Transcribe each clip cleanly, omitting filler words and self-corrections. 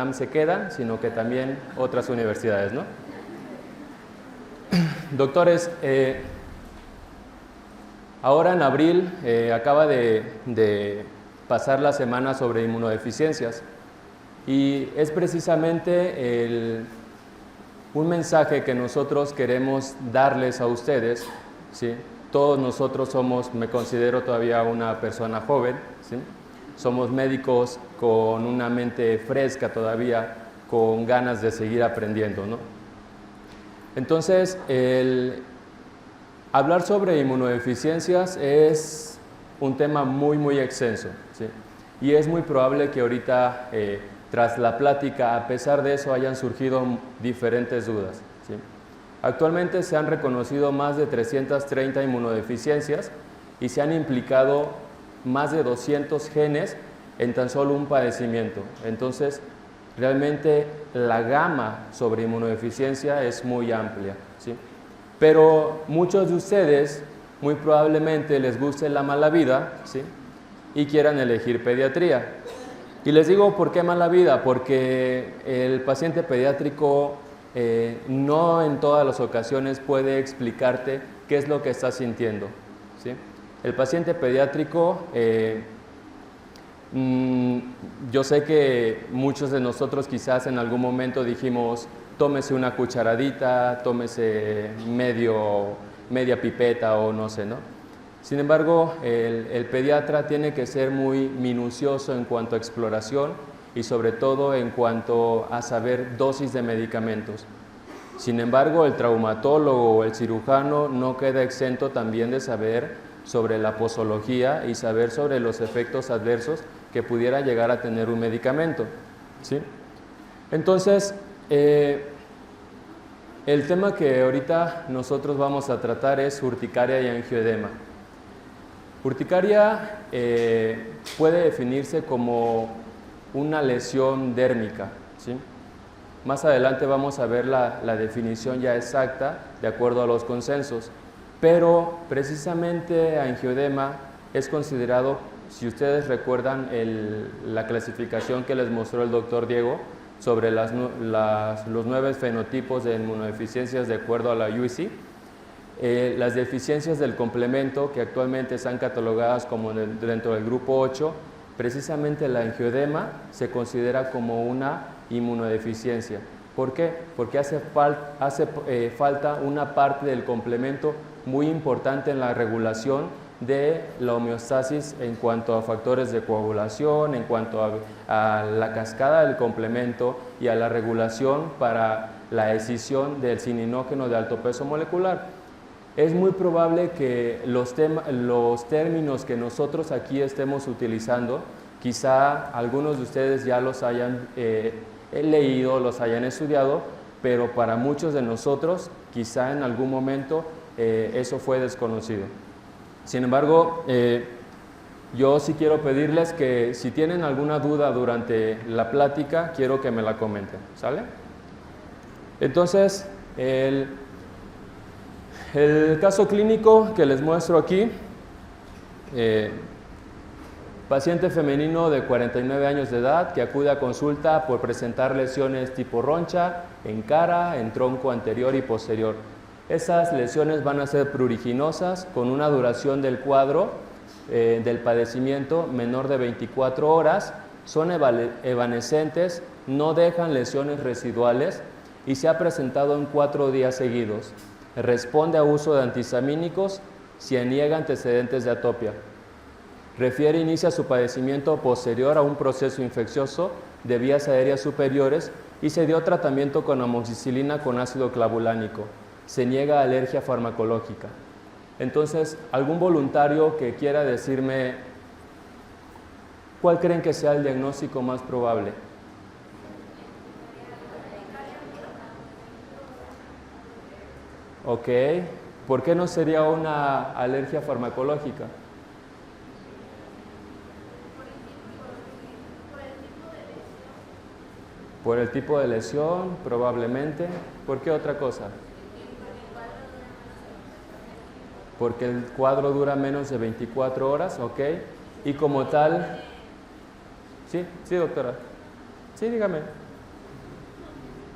UNAM se quedan, sino que también otras universidades, ¿no? Doctores, ahora en abril acaba de pasar la semana sobre inmunodeficiencias y es precisamente un mensaje que nosotros queremos darles a ustedes, ¿sí? Todos nosotros me considero todavía una persona joven, ¿sí? Somos médicos con una mente fresca todavía, con ganas de seguir aprendiendo, ¿no? Entonces, hablar sobre inmunodeficiencias es un tema muy extenso, ¿sí? Y es muy probable que ahorita, tras la plática, a pesar de eso, hayan surgido diferentes dudas, ¿sí? Actualmente se han reconocido más de 330 inmunodeficiencias y se han implicado más de 200 genes en tan solo un padecimiento. Entonces, realmente la gama sobre inmunodeficiencia es muy amplia, ¿sí? Pero muchos de ustedes muy probablemente les guste la mala vida, ¿sí? Y quieran elegir pediatría. Y les digo, ¿por qué mala vida? Porque el paciente pediátrico no en todas las ocasiones puede explicarte qué es lo que está sintiendo, ¿sí? El paciente pediátrico, yo sé que muchos de nosotros quizás en algún momento dijimos, tómese una cucharadita, tómese media pipeta o no sé, ¿no? Sin embargo, el pediatra tiene que ser muy minucioso en cuanto a exploración y sobre todo en cuanto a saber dosis de medicamentos. Sin embargo, el traumatólogo o el cirujano no queda exento también de saber sobre la posología y saber sobre los efectos adversos que pudiera llegar a tener un medicamento, ¿sí? Entonces, el tema que ahorita nosotros vamos a tratar es urticaria y angioedema. Urticaria puede definirse como una lesión dérmica, ¿sí? Más adelante vamos a ver la definición ya exacta de acuerdo a los consensos, pero precisamente angioedema es considerado, si ustedes recuerdan la clasificación que les mostró el doctor Diego sobre los 9 fenotipos de inmunodeficiencias de acuerdo a la UIC, las deficiencias del complemento que actualmente están catalogadas como dentro del grupo 8, precisamente la angioedema se considera como una inmunodeficiencia. ¿Por qué? Porque hace falta una parte del complemento muy importante en la regulación de la homeostasis en cuanto a factores de coagulación, en cuanto a la cascada del complemento y a la regulación para la escisión del cininógeno de alto peso molecular. Es muy probable que los términos que nosotros aquí estemos utilizando, quizá algunos de ustedes ya los hayan leído, los hayan estudiado, pero para muchos de nosotros quizá en algún momento eso fue desconocido. Sin embargo, yo sí quiero pedirles que si tienen alguna duda durante la plática, quiero que me la comenten, ¿sale? Entonces, el caso clínico que les muestro aquí, paciente femenino de 49 años de edad que acude a consulta por presentar lesiones tipo roncha en cara, en tronco anterior y posterior. Esas lesiones van a ser pruriginosas con una duración del cuadro del padecimiento menor de 24 horas, son evanescentes, no dejan lesiones residuales y se ha presentado en 4 días seguidos. Responde a uso de antihistamínicos, se niega antecedentes de atopia. Inicia su padecimiento posterior a un proceso infeccioso de vías aéreas superiores y se dio tratamiento con amoxicilina con ácido clavulánico. Se niega a alergia farmacológica. Entonces, algún voluntario que quiera decirme cuál creen que sea el diagnóstico más probable. Ok, ¿por qué no sería una alergia farmacológica? Por el tipo de lesión, probablemente. ¿Por qué otra cosa? Porque el cuadro dura menos de 24 horas, ok. Y como tal... Sí, doctora. Sí, dígame.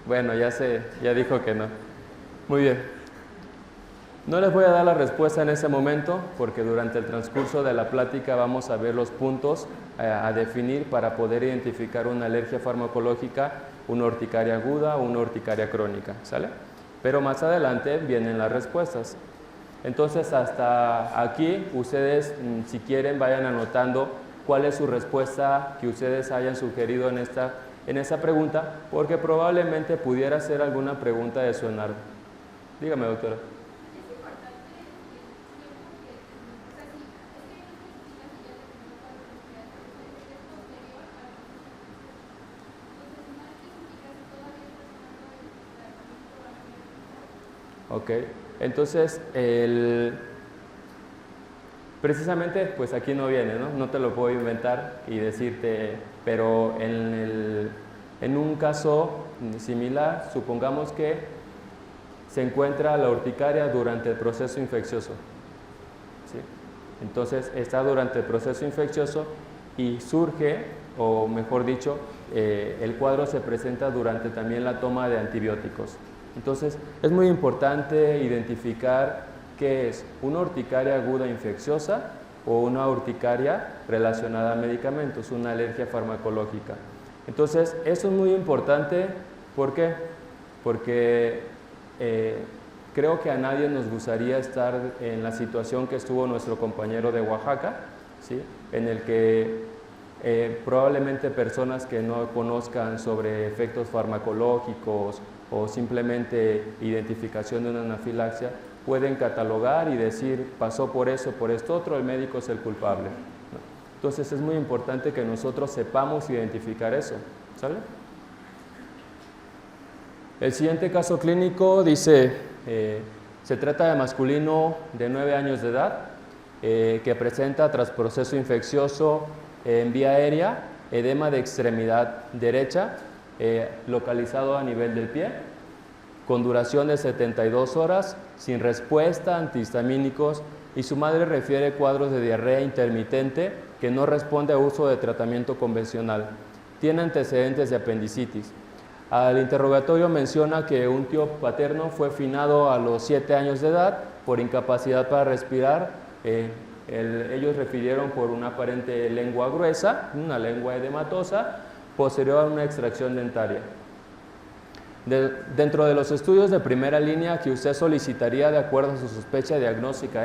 Bueno, ya dijo que no. Muy bien. No les voy a dar la respuesta en ese momento porque durante el transcurso de la plática vamos a ver los puntos a definir para poder identificar una alergia farmacológica, una urticaria aguda o una urticaria crónica, ¿sale? Pero más adelante vienen las respuestas. Entonces, hasta aquí, ustedes, si quieren, vayan anotando cuál es su respuesta que ustedes hayan sugerido en esa pregunta, porque probablemente pudiera ser alguna pregunta de su enardo. Dígame, doctora. Ok, entonces, precisamente, pues aquí no viene, ¿no? No te lo puedo inventar y decirte, pero en un caso similar, supongamos que se encuentra la urticaria durante el proceso infeccioso, ¿sí? Entonces, está durante el proceso infeccioso y surge, o mejor dicho, el cuadro se presenta durante también la toma de antibióticos. Entonces, es muy importante identificar qué es una urticaria aguda infecciosa o una urticaria relacionada a medicamentos, una alergia farmacológica. Entonces, eso es muy importante, ¿por qué? Porque creo que a nadie nos gustaría estar en la situación que estuvo nuestro compañero de Oaxaca, ¿sí? En el que probablemente personas que no conozcan sobre efectos farmacológicos o simplemente identificación de una anafilaxia pueden catalogar y decir pasó por eso, por esto otro, el médico es el culpable, ¿no? Entonces es muy importante que nosotros sepamos identificar eso, ¿sale? El siguiente caso clínico dice, se trata de masculino de 9 años de edad que presenta tras proceso infeccioso en vía aérea, edema de extremidad derecha, localizado a nivel del pie, con duración de 72 horas, sin respuesta, antihistamínicos, y su madre refiere cuadros de diarrea intermitente que no responde a uso de tratamiento convencional. Tiene antecedentes de apendicitis. Al interrogatorio menciona que un tío paterno fue finado a los 7 años de edad por incapacidad para respirar. Ellos refirieron por una aparente lengua gruesa, una lengua edematosa, posterior a una extracción dentaria. Dentro de los estudios de primera línea que usted solicitaría de acuerdo a su sospecha diagnóstica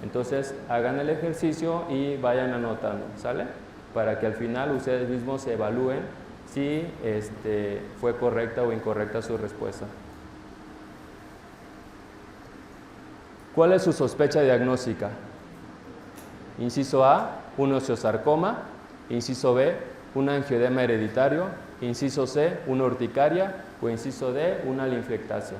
entonces hagan el ejercicio y vayan anotando, ¿sale? Para que al final ustedes mismos evalúen si fue correcta o incorrecta su respuesta. ¿Cuál es su sospecha diagnóstica? Inciso A, un osteosarcoma. Inciso B, un angioedema hereditario. Inciso C, una urticaria. O inciso D, una linfectasia.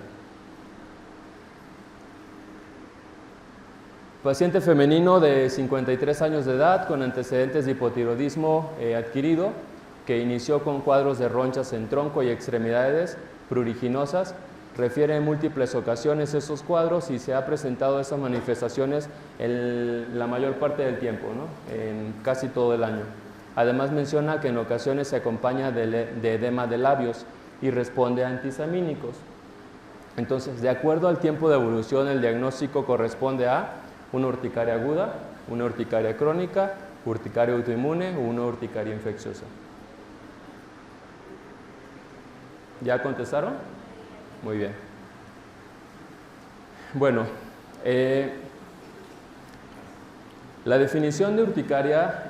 Paciente femenino de 53 años de edad con antecedentes de hipotiroidismo adquirido, que inició con cuadros de ronchas en tronco y extremidades pruriginosas. Refiere en múltiples ocasiones esos cuadros y se ha presentado esas manifestaciones en la mayor parte del tiempo, ¿no? En casi todo el año. Además menciona que en ocasiones se acompaña de edema de labios y responde a antihistamínicos. Entonces, de acuerdo al tiempo de evolución, el diagnóstico corresponde a una urticaria aguda, una urticaria crónica, urticaria autoinmune o una urticaria infecciosa. ¿Ya contestaron? Muy bien. Bueno, la definición de urticaria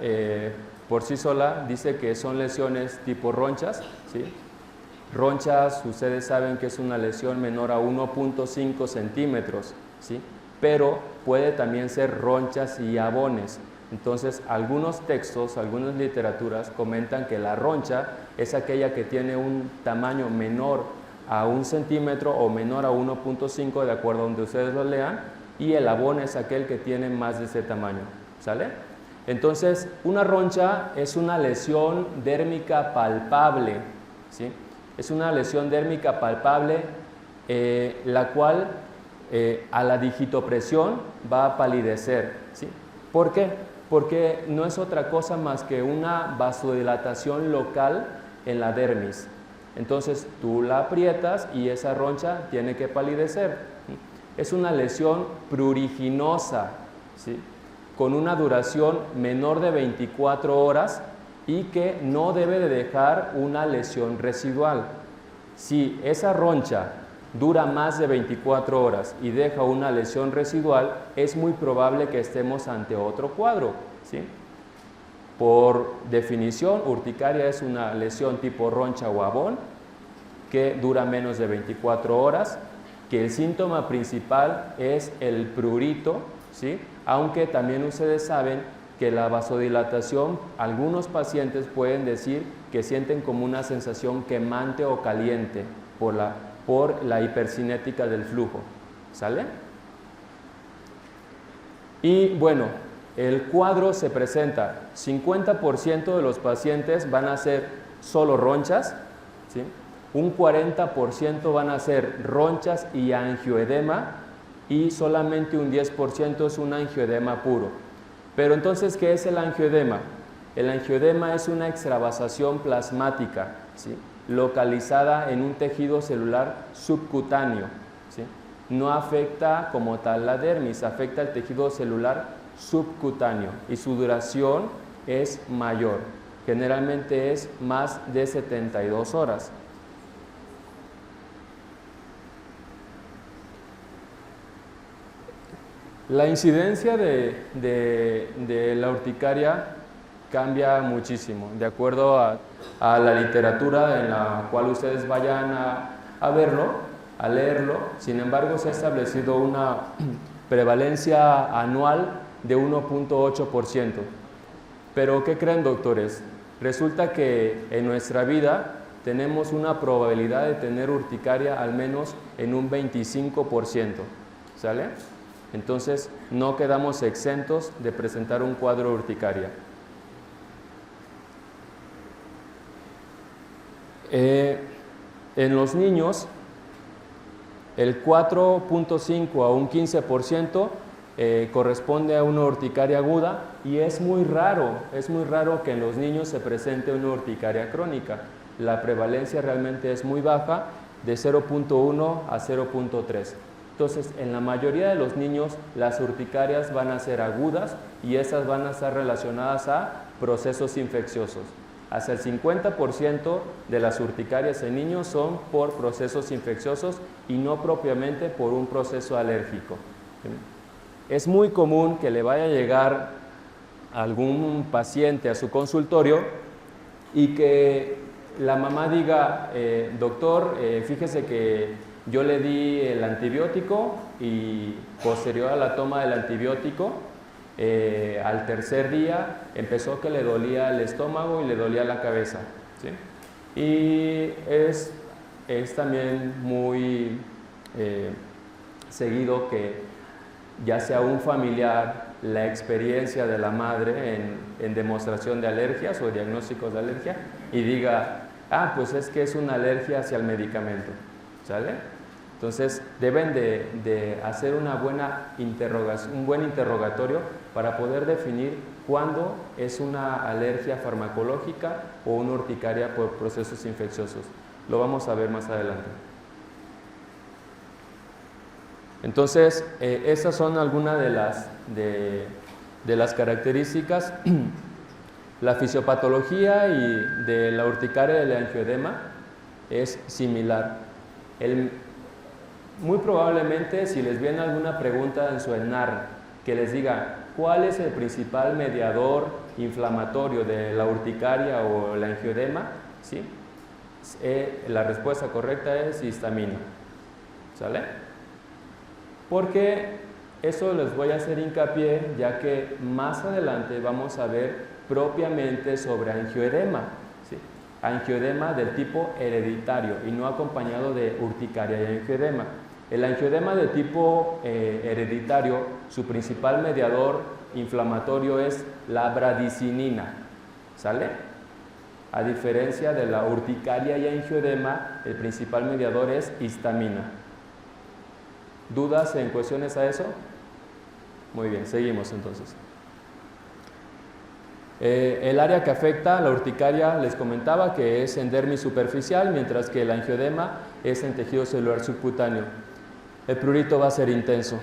por sí sola dice que son lesiones tipo ronchas, ¿sí? Ronchas, ustedes saben que es una lesión menor a 1.5 centímetros, ¿sí? Pero puede también ser ronchas y abones. Entonces, algunos textos, algunas literaturas comentan que la roncha es aquella que tiene un tamaño menor a 1 centímetro o menor a 1.5, de acuerdo a donde ustedes lo lean, y el abón es aquel que tiene más de ese tamaño, ¿sale? Entonces, una roncha es una lesión dérmica palpable, ¿sí? Es una lesión dérmica palpable, la cual a la digitopresión va a palidecer, ¿sí? ¿Por qué? Porque no es otra cosa más que una vasodilatación local en la dermis. Entonces tú la aprietas y esa roncha tiene que palidecer. Es una lesión pruriginosa, ¿sí? Con una duración menor de 24 horas y que no debe de dejar una lesión residual. Si esa roncha dura más de 24 horas y deja una lesión residual, es muy probable que estemos ante otro cuadro, ¿sí? Por definición, urticaria es una lesión tipo roncha o abón que dura menos de 24 horas, que el síntoma principal es el prurito, ¿sí? Aunque también ustedes saben que la vasodilatación, algunos pacientes pueden decir que sienten como una sensación quemante o caliente por la hipercinética del flujo, ¿sale? Y bueno, el cuadro se presenta, 50% de los pacientes van a ser solo ronchas, ¿sí? Un 40% van a ser ronchas y angioedema y solamente un 10% es un angioedema puro. Pero entonces, ¿qué es el angioedema? El angioedema es una extravasación plasmática, ¿sí? Localizada en un tejido celular subcutáneo, ¿sí? No afecta como tal la dermis, afecta el tejido celular subcutáneo y su duración es mayor, generalmente es más de 72 horas. La incidencia de la urticaria cambia muchísimo, de acuerdo a la literatura en la cual ustedes vayan a verlo, a leerlo. Sin embargo, se ha establecido una prevalencia anual de 1.8%. Pero, ¿qué creen, doctores? Resulta que en nuestra vida tenemos una probabilidad de tener urticaria al menos en un 25%, ¿sale? Entonces, no quedamos exentos de presentar un cuadro de urticaria. En los niños, el 4.5 a un 15% corresponde a una urticaria aguda y es muy raro que en los niños se presente una urticaria crónica. La prevalencia realmente es muy baja, de 0.1 a 0.3. Entonces, en la mayoría de los niños, las urticarias van a ser agudas y esas van a estar relacionadas a procesos infecciosos. Hasta el 50% de las urticarias en niños son por procesos infecciosos y no propiamente por un proceso alérgico. Es muy común que le vaya a llegar algún paciente a su consultorio y que la mamá diga, doctor, fíjese que yo le di el antibiótico y posterior a la toma del antibiótico, al tercer día empezó que le dolía el estómago y le dolía la cabeza, ¿sí? Y es también muy seguido que ya sea un familiar, la experiencia de la madre en demostración de alergias o diagnósticos de alergia y diga, pues es que es una alergia hacia el medicamento, ¿sale? Entonces deben de hacer una buena interrogación, un buen interrogatorio para poder definir cuándo es una alergia farmacológica o una urticaria por procesos infecciosos. Lo vamos a ver más adelante. Entonces, esas son algunas de las características. La fisiopatología de la urticaria y del angioedema es similar. Muy probablemente, si les viene alguna pregunta en su ENAR que les diga cuál es el principal mediador inflamatorio de la urticaria o el angioedema, ¿sí? La respuesta correcta es histamina, ¿sale? Porque eso les voy a hacer hincapié, ya que más adelante vamos a ver propiamente sobre angioedema, ¿sí? Angioedema del tipo hereditario y no acompañado de urticaria y angioedema. El angioedema de tipo hereditario, su principal mediador inflamatorio es la bradicinina, ¿sale? A diferencia de la urticaria y angioedema, el principal mediador es histamina. ¿Dudas en cuestiones a eso? Muy bien, seguimos entonces. El área que afecta la urticaria les comentaba que es en dermis superficial, mientras que el angioedema es en tejido celular subcutáneo. El prurito va a ser intenso.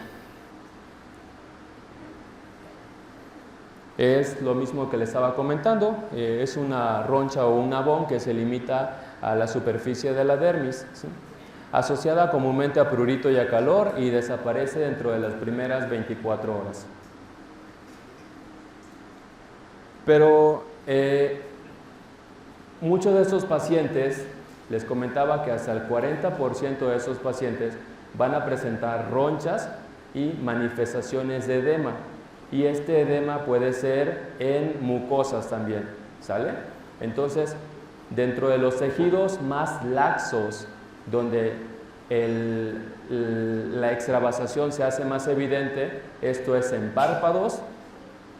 Es lo mismo que les estaba comentando, es una roncha o un abón que se limita a la superficie de la dermis, ¿sí? Asociada comúnmente a prurito y a calor y desaparece dentro de las primeras 24 horas. Pero muchos de estos pacientes, les comentaba que hasta el 40% de esos pacientes van a presentar ronchas y manifestaciones de edema. Y este edema puede ser en mucosas también, ¿sale? Entonces, dentro de los tejidos más laxos, donde la extravasación se hace más evidente, esto es en párpados,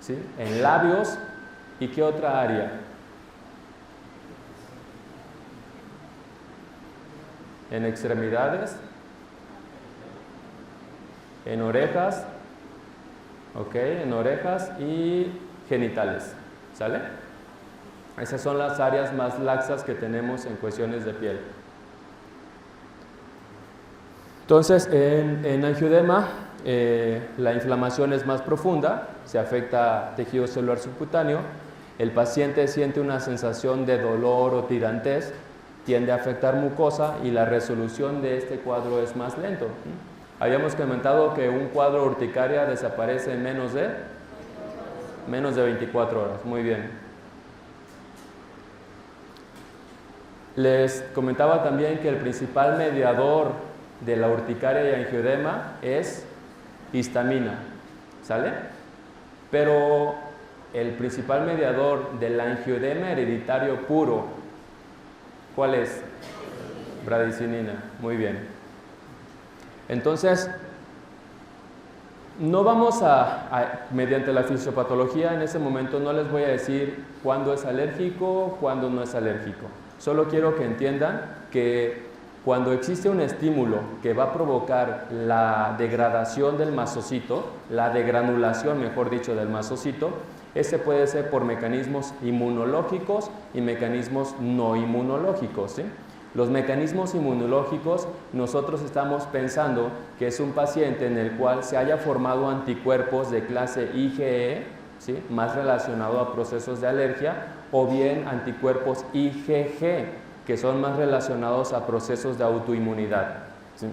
¿sí? En labios, ¿y qué otra área? En extremidades, en orejas, ok, en orejas y genitales, ¿sale? Esas son las áreas más laxas que tenemos en cuestiones de piel. Entonces, en angioedema, la inflamación es más profunda, se afecta tejido celular subcutáneo, el paciente siente una sensación de dolor o tirantez, tiende a afectar mucosa y la resolución de este cuadro es más lento. Habíamos comentado que un cuadro urticaria desaparece en menos de 24 horas. Muy bien. Les comentaba también que el principal mediador de la urticaria y angioedema es histamina, ¿sale? Pero el principal mediador del angioedema hereditario puro, ¿cuál es? Bradicinina. Muy bien. Entonces, no vamos mediante la fisiopatología, en ese momento no les voy a decir cuándo es alérgico, cuándo no es alérgico. Solo quiero que entiendan que cuando existe un estímulo que va a provocar la degradación del masocito, la degranulación, mejor dicho, del masocito, ese puede ser por mecanismos inmunológicos y mecanismos no inmunológicos, ¿sí? Los mecanismos inmunológicos, nosotros estamos pensando que es un paciente en el cual se haya formado anticuerpos de clase IgE, ¿sí? Más relacionado a procesos de alergia, o bien anticuerpos IgG, que son más relacionados a procesos de autoinmunidad, ¿sí?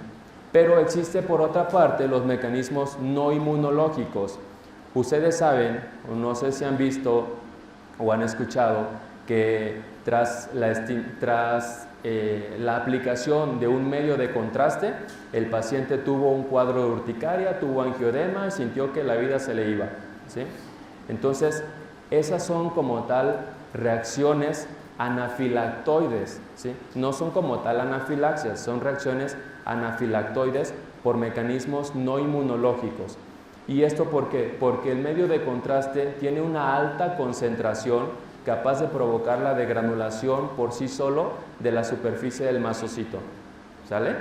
Pero existe por otra parte los mecanismos no inmunológicos. Ustedes saben, o no sé si han visto o han escuchado, que tras la aplicación de un medio de contraste, el paciente tuvo un cuadro de urticaria, tuvo angioedema y sintió que la vida se le iba, ¿sí? Entonces, esas son como tal reacciones anafilactoides, ¿sí? No son como tal anafilaxias, son reacciones anafilactoides por mecanismos no inmunológicos. ¿Y esto por qué? Porque el medio de contraste tiene una alta concentración capaz de provocar la degranulación por sí solo de la superficie del masocito, ¿sale?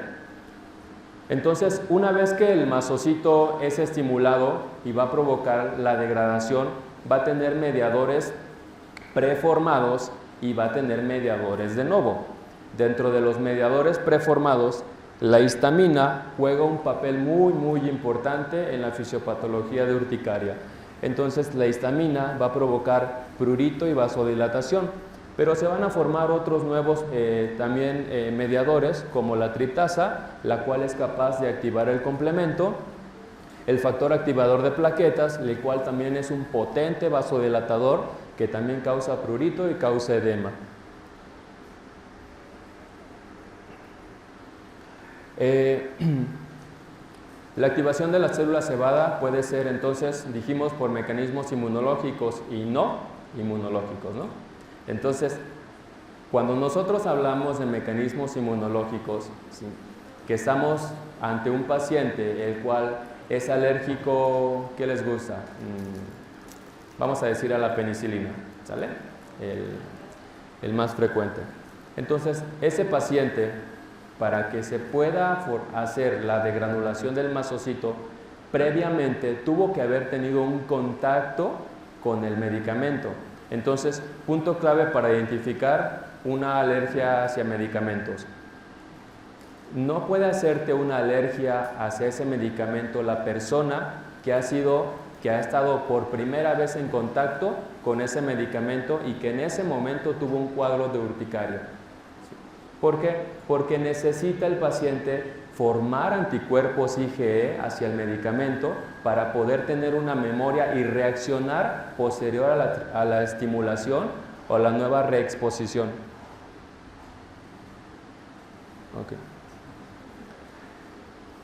Entonces, una vez que el masocito es estimulado y va a provocar la degradación, va a tener mediadores preformados y va a tener mediadores de novo. Dentro de los mediadores preformados, la histamina juega un papel muy importante en la fisiopatología de urticaria. Entonces, la histamina va a provocar prurito y vasodilatación, pero se van a formar otros nuevos también mediadores, como la triptasa, la cual es capaz de activar el complemento, el factor activador de plaquetas, el cual también es un potente vasodilatador que también causa prurito y causa edema. La activación de la célula cebada puede ser entonces, dijimos, por mecanismos inmunológicos y no inmunológicos, ¿no? Entonces, cuando nosotros hablamos de mecanismos inmunológicos, ¿sí?, que estamos ante un paciente el cual es alérgico, ¿qué les gusta? Vamos a decir a la penicilina, ¿sale? El más frecuente. Entonces, ese paciente, para que se pueda hacer la degranulación del masocito, previamente tuvo que haber tenido un contacto con el medicamento. Entonces, punto clave para identificar una alergia hacia medicamentos. No puede hacerte una alergia hacia ese medicamento la persona que ha estado por primera vez en contacto con ese medicamento y que en ese momento tuvo un cuadro de urticaria. ¿Por qué? Porque necesita el paciente formar anticuerpos IgE hacia el medicamento para poder tener una memoria y reaccionar posterior a la estimulación o a la nueva reexposición. Okay.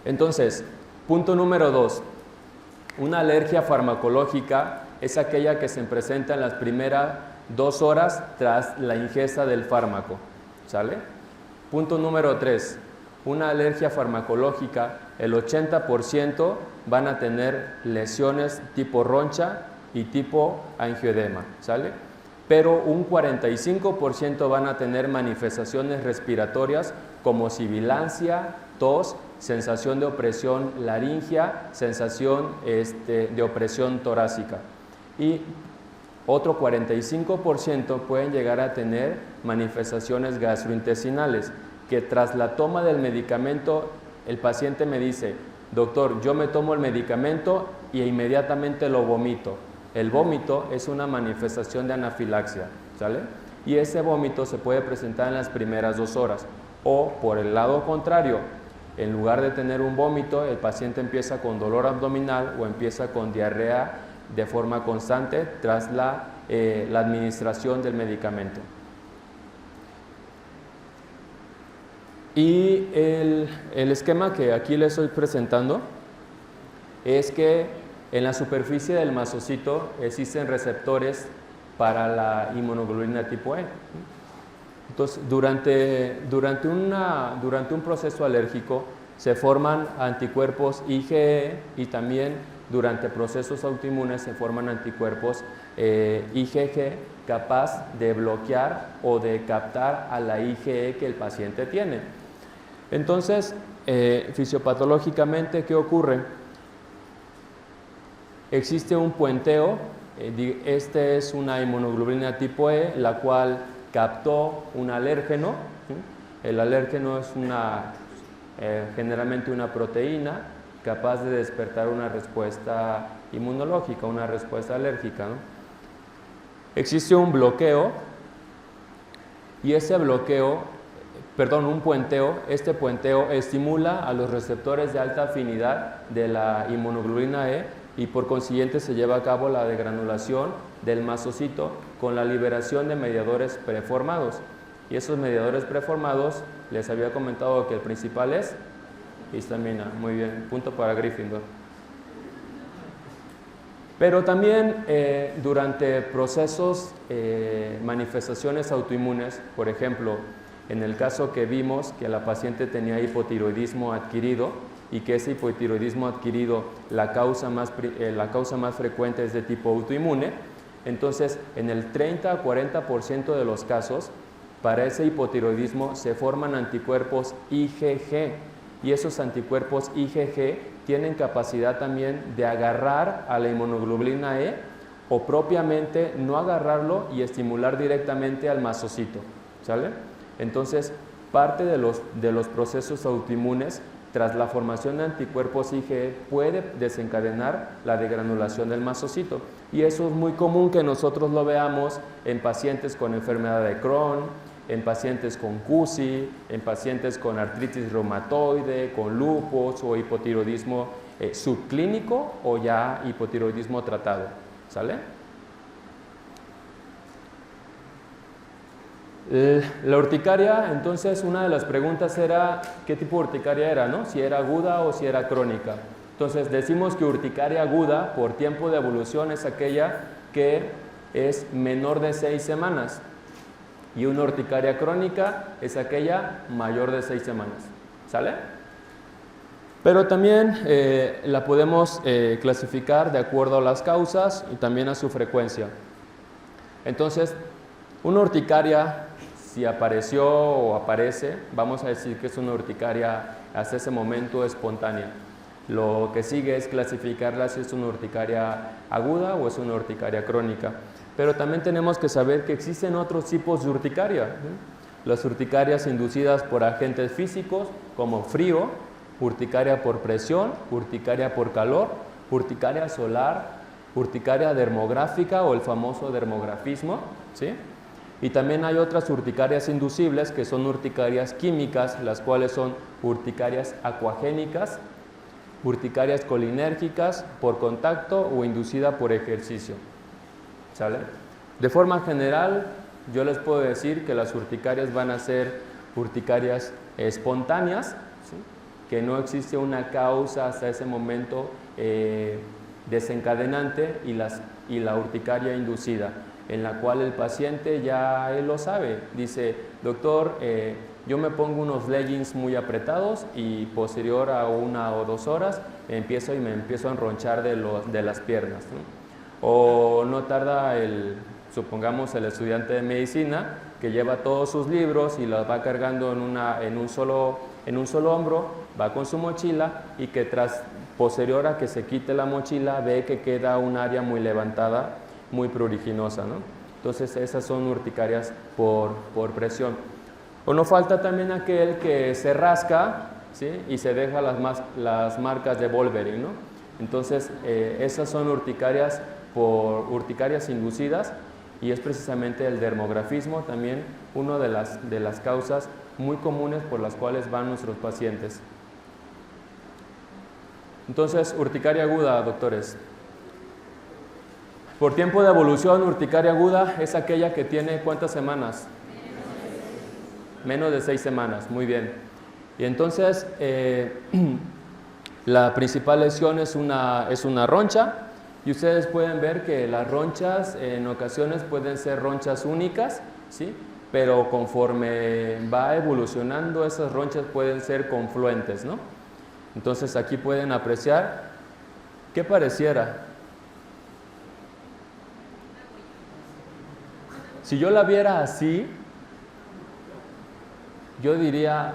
Entonces, punto número 2. Una alergia farmacológica es aquella que se presenta en las primeras 2 horas tras la ingesta del fármaco. ¿Sale? Punto número 3. Una alergia farmacológica, el 80% van a tener lesiones tipo roncha y tipo angioedema. ¿Sale? Pero un 45% van a tener manifestaciones respiratorias como sibilancia, tos, sensación de opresión laringea, sensación de opresión torácica. Y otro 45% pueden llegar a tener manifestaciones gastrointestinales, que tras la toma del medicamento el paciente me dice: doctor, yo me tomo el medicamento y inmediatamente lo vomito. El vómito es una manifestación de anafilaxia, ¿sale? Y ese vómito se puede presentar en las primeras 2 horas. O por el lado contrario, en lugar de tener un vómito, el paciente empieza con dolor abdominal o empieza con diarrea de forma constante tras la administración del medicamento. Y el esquema que aquí les estoy presentando es que en la superficie del masocito existen receptores para la inmunoglobulina tipo E. Entonces, durante un proceso alérgico se forman anticuerpos IgE y también durante procesos autoinmunes se forman anticuerpos IgG capaz de bloquear o de captar a la IgE que el paciente tiene. Entonces, fisiopatológicamente, ¿qué ocurre? Existe un puenteo, este es una inmunoglobulina tipo E, la cual captó un alérgeno. El alérgeno es generalmente una proteína capaz de despertar una respuesta inmunológica, una respuesta alérgica, ¿no? Existe un bloqueo y un puenteo. Este puenteo estimula a los receptores de alta afinidad de la inmunoglobulina E y por consiguiente se lleva a cabo la degranulación del masocito con la liberación de mediadores preformados. Y esos mediadores preformados, les había comentado que el principal es histamina. Muy bien, punto para Gryffindor. Pero también durante procesos, manifestaciones autoinmunes, por ejemplo, en el caso que vimos que la paciente tenía hipotiroidismo adquirido y que ese hipotiroidismo adquirido, la causa más frecuente es de tipo autoinmune, entonces en el 30 a 40% de los casos, para ese hipotiroidismo se forman anticuerpos IgG y esos anticuerpos IgG tienen capacidad también de agarrar a la inmunoglobulina E o propiamente no agarrarlo y estimular directamente al masocito, ¿sale? Entonces, parte de los procesos autoinmunes tras la formación de anticuerpos IgE puede desencadenar la degranulación del masocito. Y eso es muy común que nosotros lo veamos en pacientes con enfermedad de Crohn, en pacientes con CUSI, en pacientes con artritis reumatoide, con lupus o hipotiroidismo subclínico o ya hipotiroidismo tratado. ¿Sale? La urticaria, entonces una de las preguntas era qué tipo de urticaria era, ¿no? Si era aguda o si era crónica. Entonces decimos que urticaria aguda por tiempo de evolución es aquella que es menor de 6 semanas y una urticaria crónica es aquella mayor de 6 semanas. ¿Sale? Pero también la podemos clasificar de acuerdo a las causas y también a su frecuencia. Entonces, una urticaria, si apareció o aparece, vamos a decir que es una urticaria hasta ese momento espontánea. Lo que sigue es clasificarla si es una urticaria aguda o es una urticaria crónica. Pero también tenemos que saber que existen otros tipos de urticaria, ¿sí? Las urticarias inducidas por agentes físicos como frío, urticaria por presión, urticaria por calor, urticaria solar, urticaria dermográfica o el famoso dermografismo, ¿sí? Y también hay otras urticarias inducibles que son urticarias químicas, las cuales son urticarias acuagénicas, urticarias colinérgicas por contacto o inducida por ejercicio. ¿Sale? De forma general, yo les puedo decir que las urticarias van a ser urticarias espontáneas, ¿sí? Que no existe una causa hasta ese momento desencadenante, y la urticaria inducida, en la cual el paciente ya él lo sabe. Dice, doctor, yo me pongo unos leggings muy apretados y posterior a 1 o 2 horas me empiezo a enronchar de las piernas, ¿no? O no tarda supongamos el estudiante de medicina que lleva todos sus libros y los va cargando en un solo hombro, va con su mochila y que posterior a que se quite la mochila ve que queda un área muy levantada, muy pruriginosa, ¿no? Entonces esas son urticarias por presión. O no falta también aquel que se rasca, ¿sí? Y se deja las marcas de Wolverine, ¿no? Entonces esas son urticarias inducidas, y es precisamente el dermografismo también una de las causas muy comunes por las cuales van nuestros pacientes. Entonces, urticaria aguda, doctores. Por tiempo de evolución, urticaria aguda es aquella que tiene ¿cuántas semanas? Menos de 6 semanas, muy bien. Y entonces, la principal lesión es una roncha, y ustedes pueden ver que las ronchas en ocasiones pueden ser ronchas únicas, ¿sí? Pero conforme va evolucionando, esas ronchas pueden ser confluentes, ¿no? Entonces aquí pueden apreciar qué pareciera. Si yo la viera así, yo diría,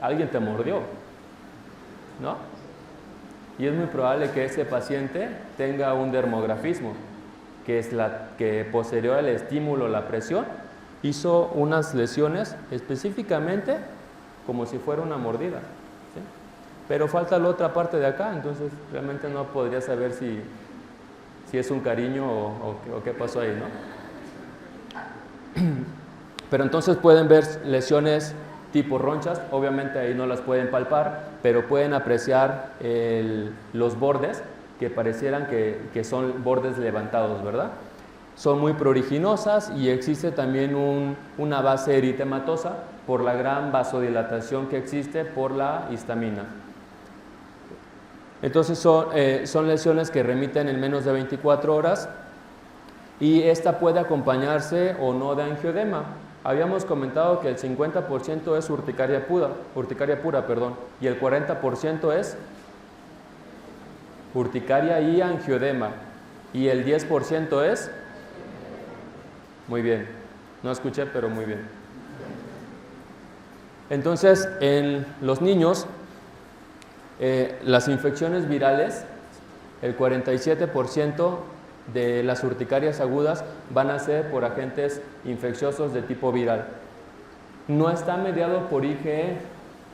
alguien te mordió, ¿no? Y es muy probable que ese paciente tenga un dermografismo, que es que posterior al estímulo, la presión, hizo unas lesiones específicamente como si fuera una mordida, ¿sí? Pero falta la otra parte de acá, entonces realmente no podría saber si es un cariño o qué pasó ahí, ¿no? Pero entonces pueden ver lesiones tipo ronchas, obviamente ahí no las pueden palpar, pero pueden apreciar los bordes que parecieran que son bordes levantados, ¿verdad? Son muy pruriginosas y existe también una base eritematosa por la gran vasodilatación que existe por la histamina. Entonces son lesiones que remiten en menos de 24 horas y esta puede acompañarse o no de angioedema. Habíamos comentado que el 50% es urticaria pura, y el 40% es urticaria y angioedema, y el 10% es... Muy bien, no escuché, pero muy bien. Entonces, en los niños, las infecciones virales, el 47% de las urticarias agudas van a ser por agentes infecciosos de tipo viral. No está mediado por IgE,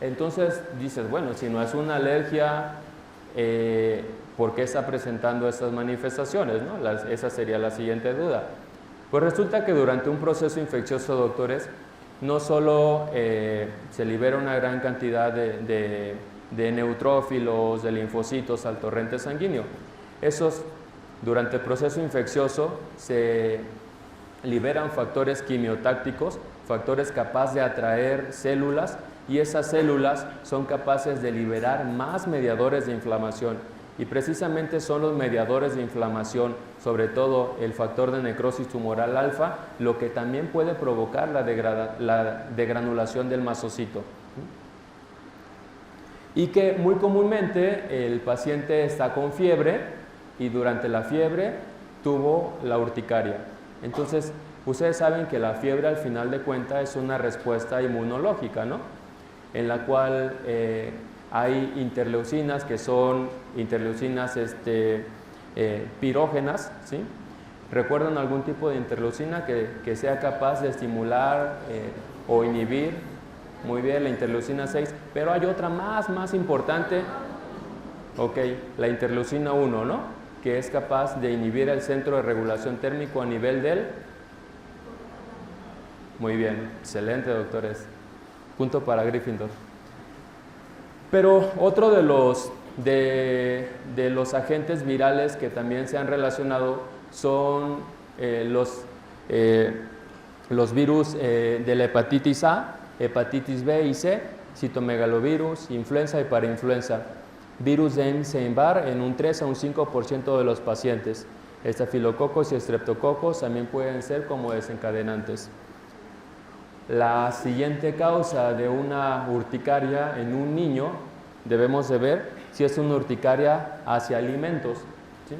entonces dices, bueno, si no es una alergia, ¿por qué está presentando estas manifestaciones, ¿no? Esa sería la siguiente duda. Pues resulta que durante un proceso infeccioso, doctores, no solo se libera una gran cantidad de neutrófilos, de linfocitos al torrente sanguíneo. Durante el proceso infeccioso se liberan factores quimiotácticos, factores capaces de atraer células, y esas células son capaces de liberar más mediadores de inflamación. Y precisamente son los mediadores de inflamación, sobre todo el factor de necrosis tumoral alfa, lo que también puede provocar la degranulación del mastocito. Y que muy comúnmente el paciente está con fiebre y durante la fiebre tuvo la urticaria. Entonces, ustedes saben que la fiebre al final de cuentas es una respuesta inmunológica, ¿no? En la cual hay interleucinas que son interleucinas pirógenas, ¿sí? ¿Recuerdan algún tipo de interleucina que sea capaz de estimular o inhibir? Muy bien, la interleucina 6, pero hay otra más importante, ok, la interleucina 1, ¿no? Que es capaz de inhibir el centro de regulación térmico a nivel del... Muy bien, excelente, doctores. Punto para Gryffindor. Pero otro de los agentes virales que también se han relacionado son los virus de la hepatitis A, hepatitis B y C, citomegalovirus, influenza y parainfluenza. Virus de Epstein-Barr en un 3 a un 5% de los pacientes. Estafilococos y estreptococos también pueden ser como desencadenantes. La siguiente causa de una urticaria en un niño, debemos de ver si es una urticaria hacia alimentos, ¿sí?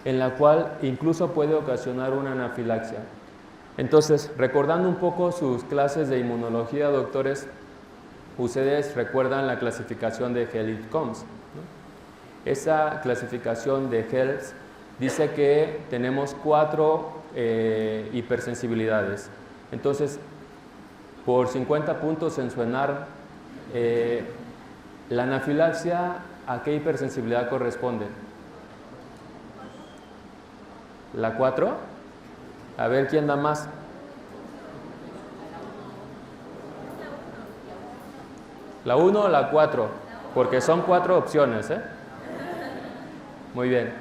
En la cual incluso puede ocasionar una anafilaxia. Entonces, recordando un poco sus clases de inmunología, doctores, ustedes recuerdan la clasificación de Helms-Combs, ¿no? Esa clasificación de Helms dice que tenemos 4 hipersensibilidades. Entonces, por 50 puntos en su ENAR, la anafilaxia, ¿a qué hipersensibilidad corresponde? ¿La 4? A ver, ¿quién da más? ¿La 1 o la 4? Porque son 4 opciones, ¿eh? Muy bien.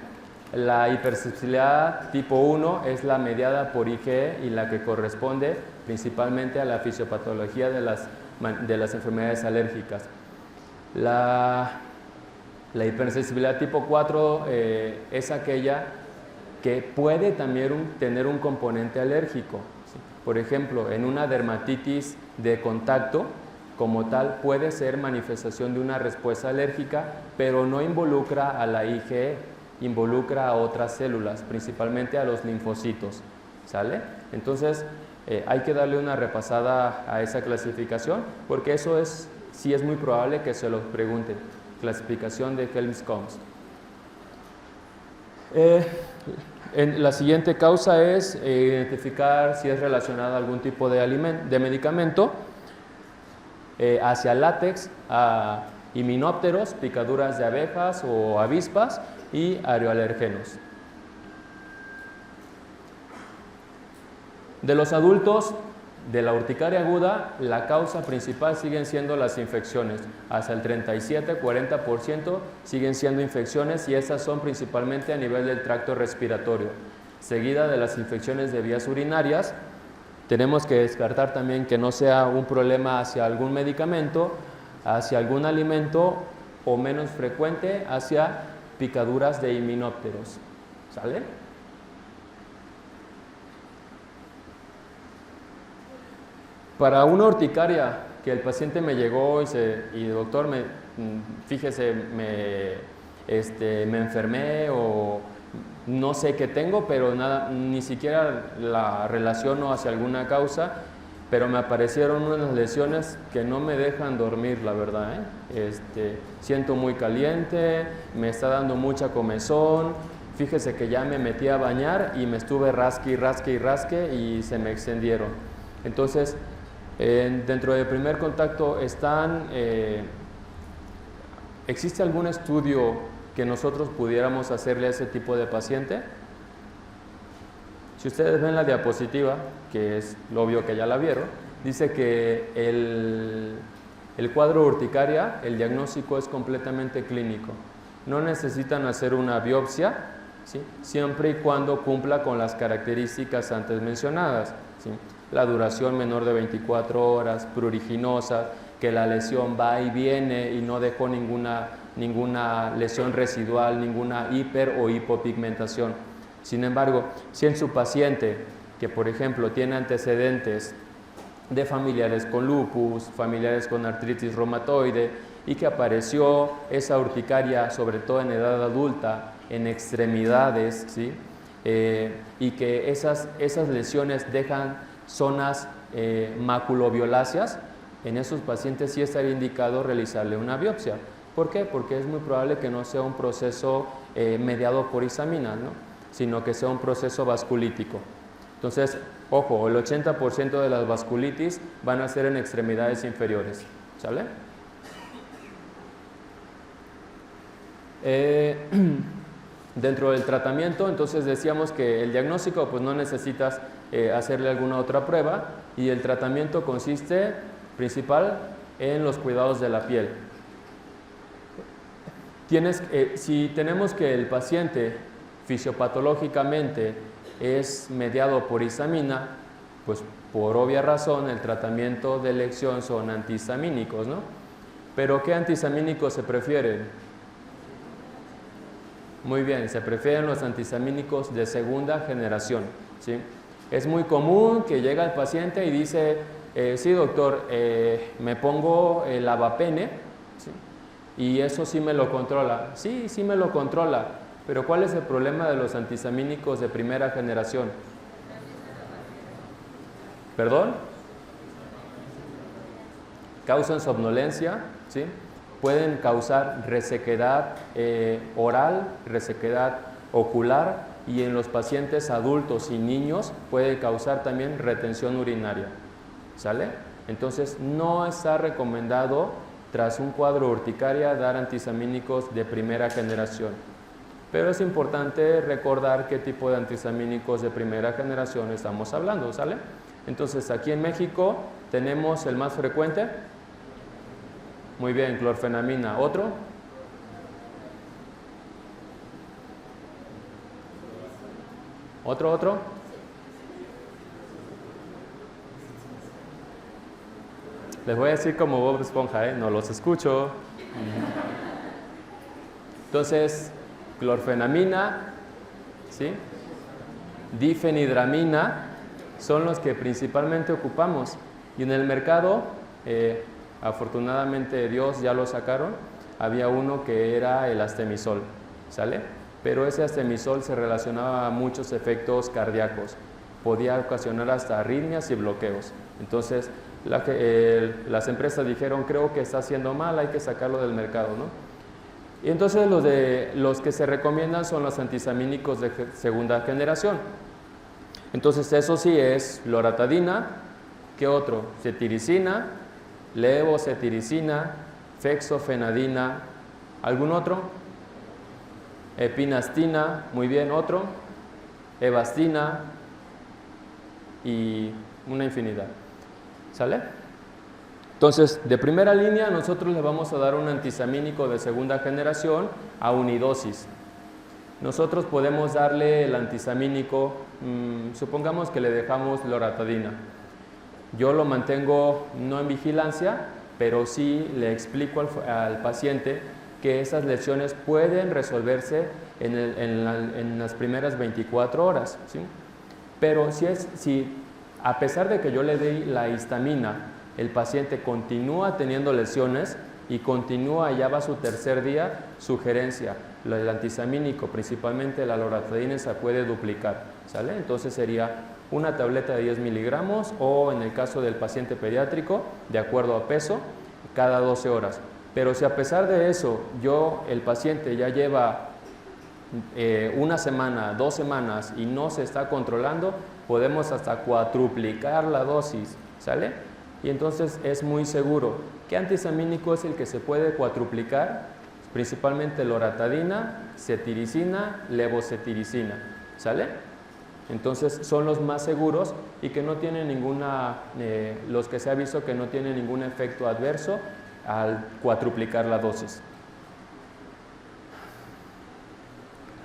La hipersensibilidad tipo 1 es la mediada por IgE y la que corresponde principalmente a la fisiopatología de las enfermedades alérgicas. La hipersensibilidad tipo 4 es aquella que puede también tener un componente alérgico. ¿Sí? Por ejemplo, en una dermatitis de contacto, como tal, puede ser manifestación de una respuesta alérgica, pero no involucra a la IgE, involucra a otras células, principalmente a los linfocitos. ¿Sale? Entonces, hay que darle una repasada a esa clasificación, porque eso sí es muy probable que se lo pregunten. Clasificación de Helms-Combs. La siguiente causa es identificar si es relacionada a algún tipo de medicamento hacia látex, a himenópteros, picaduras de abejas o avispas y aeroalergenos. De los adultos, de la urticaria aguda, la causa principal siguen siendo las infecciones. Hasta el 37-40% siguen siendo infecciones y estas son principalmente a nivel del tracto respiratorio. Seguida de las infecciones de vías urinarias, tenemos que descartar también que no sea un problema hacia algún medicamento, hacia algún alimento o menos frecuente hacia picaduras de himenópteros. ¿Sale? Para una urticaria que el paciente me llegó y doctor, fíjese, me enfermé o no sé qué tengo, pero nada, ni siquiera la relaciono hacia alguna causa, pero me aparecieron unas lesiones que no me dejan dormir, la verdad, siento muy caliente, me está dando mucha comezón, fíjese que ya me metí a bañar y me estuve rasque y se me extendieron. Entonces, dentro del primer contacto ¿existe algún estudio que nosotros pudiéramos hacerle a ese tipo de paciente? Si ustedes ven la diapositiva, que es lo obvio que ya la vieron, dice que el cuadro urticaria, el diagnóstico es completamente clínico. No necesitan hacer una biopsia, ¿sí? Siempre y cuando cumpla con las características antes mencionadas, ¿sí? La duración menor de 24 horas, pruriginosa, que la lesión va y viene y no dejó ninguna lesión residual, ninguna hiper o hipopigmentación. Sin embargo, si en su paciente, que por ejemplo tiene antecedentes de familiares con lupus, familiares con artritis reumatoide y que apareció esa urticaria sobre todo en edad adulta, en extremidades, ¿sí? Y que esas lesiones dejan zonas maculovioláceas, en esos pacientes sí estaría indicado realizarle una biopsia. ¿Por qué? Porque es muy probable que no sea un proceso mediado por hisaminas, ¿no? sino que sea un proceso vasculítico. Entonces, ojo, el 80% de las vasculitis van a ser en extremidades inferiores, ¿sale? Dentro del tratamiento, entonces decíamos que el diagnóstico, pues no necesitas hacerle alguna otra prueba, y el tratamiento consiste principal en los cuidados de la piel. Si tenemos que el paciente fisiopatológicamente es mediado por histamina, pues por obvia razón el tratamiento de elección son antihistamínicos, ¿no? Pero ¿qué antihistamínicos se prefieren? Muy bien, se prefieren los antihistamínicos de segunda generación, ¿sí? Es muy común que llega el paciente y dice, sí doctor, me pongo el avapene, ¿sí? Y eso sí me lo controla. Sí, sí me lo controla, pero ¿cuál es el problema de los antihistamínicos de primera generación? ¿Perdón? Causan somnolencia, ¿sí? Pueden causar resequedad oral, resequedad ocular, y en los pacientes adultos y niños puede causar también retención urinaria, ¿sale? Entonces no está recomendado tras un cuadro de urticaria dar antihistamínicos de primera generación, pero es importante recordar qué tipo de antihistamínicos de primera generación estamos hablando, ¿sale? Entonces aquí en México tenemos el más frecuente. Muy bien, clorfenamina. ¿Otro? ¿Otro? Les voy a decir como Bob Esponja, no los escucho. Entonces, clorfenamina, ¿sí? Difenhidramina son los que principalmente ocupamos. Y en el mercado, afortunadamente Dios ya lo sacaron, había uno que era el Astemisol, ¿sale? Pero ese Astemisol se relacionaba a muchos efectos cardíacos, podía ocasionar hasta arritmias y bloqueos. Entonces, las empresas dijeron, creo que está haciendo mal, hay que sacarlo del mercado, ¿no? Y entonces los que se recomiendan son los antihistamínicos de segunda generación. Entonces, eso sí es loratadina, ¿qué otro? Cetiricina, levocetiricina, fexofenadina, ¿algún otro? Epinastina, muy bien, otro, evastina y una infinidad, ¿sale? Entonces, de primera línea nosotros le vamos a dar un antihistamínico de segunda generación a unidosis. Nosotros podemos darle el antihistamínico, supongamos que le dejamos loratadina. Yo lo mantengo no en vigilancia, pero sí le explico al paciente que esas lesiones pueden resolverse en las primeras 24 horas, ¿sí? Pero si a pesar de que yo le dé la histamina, el paciente continúa teniendo lesiones y continúa, ya va su tercer día, sugerencia, el antihistamínico, principalmente la loratadina, se puede duplicar, ¿sale? Entonces sería una tableta de 10 miligramos o en el caso del paciente pediátrico, de acuerdo a peso, cada 12 horas. Pero si a pesar de eso, el paciente ya lleva una semana, 2 semanas y no se está controlando, podemos hasta cuadruplicar la dosis, ¿sale? Y entonces es muy seguro. ¿Qué antihistamínico es el que se puede cuadruplicar? Principalmente loratadina, cetiricina, levocetiricina, ¿sale? Entonces son los más seguros y que no tienen los que se ha visto que no tienen ningún efecto adverso al cuadruplicar la dosis.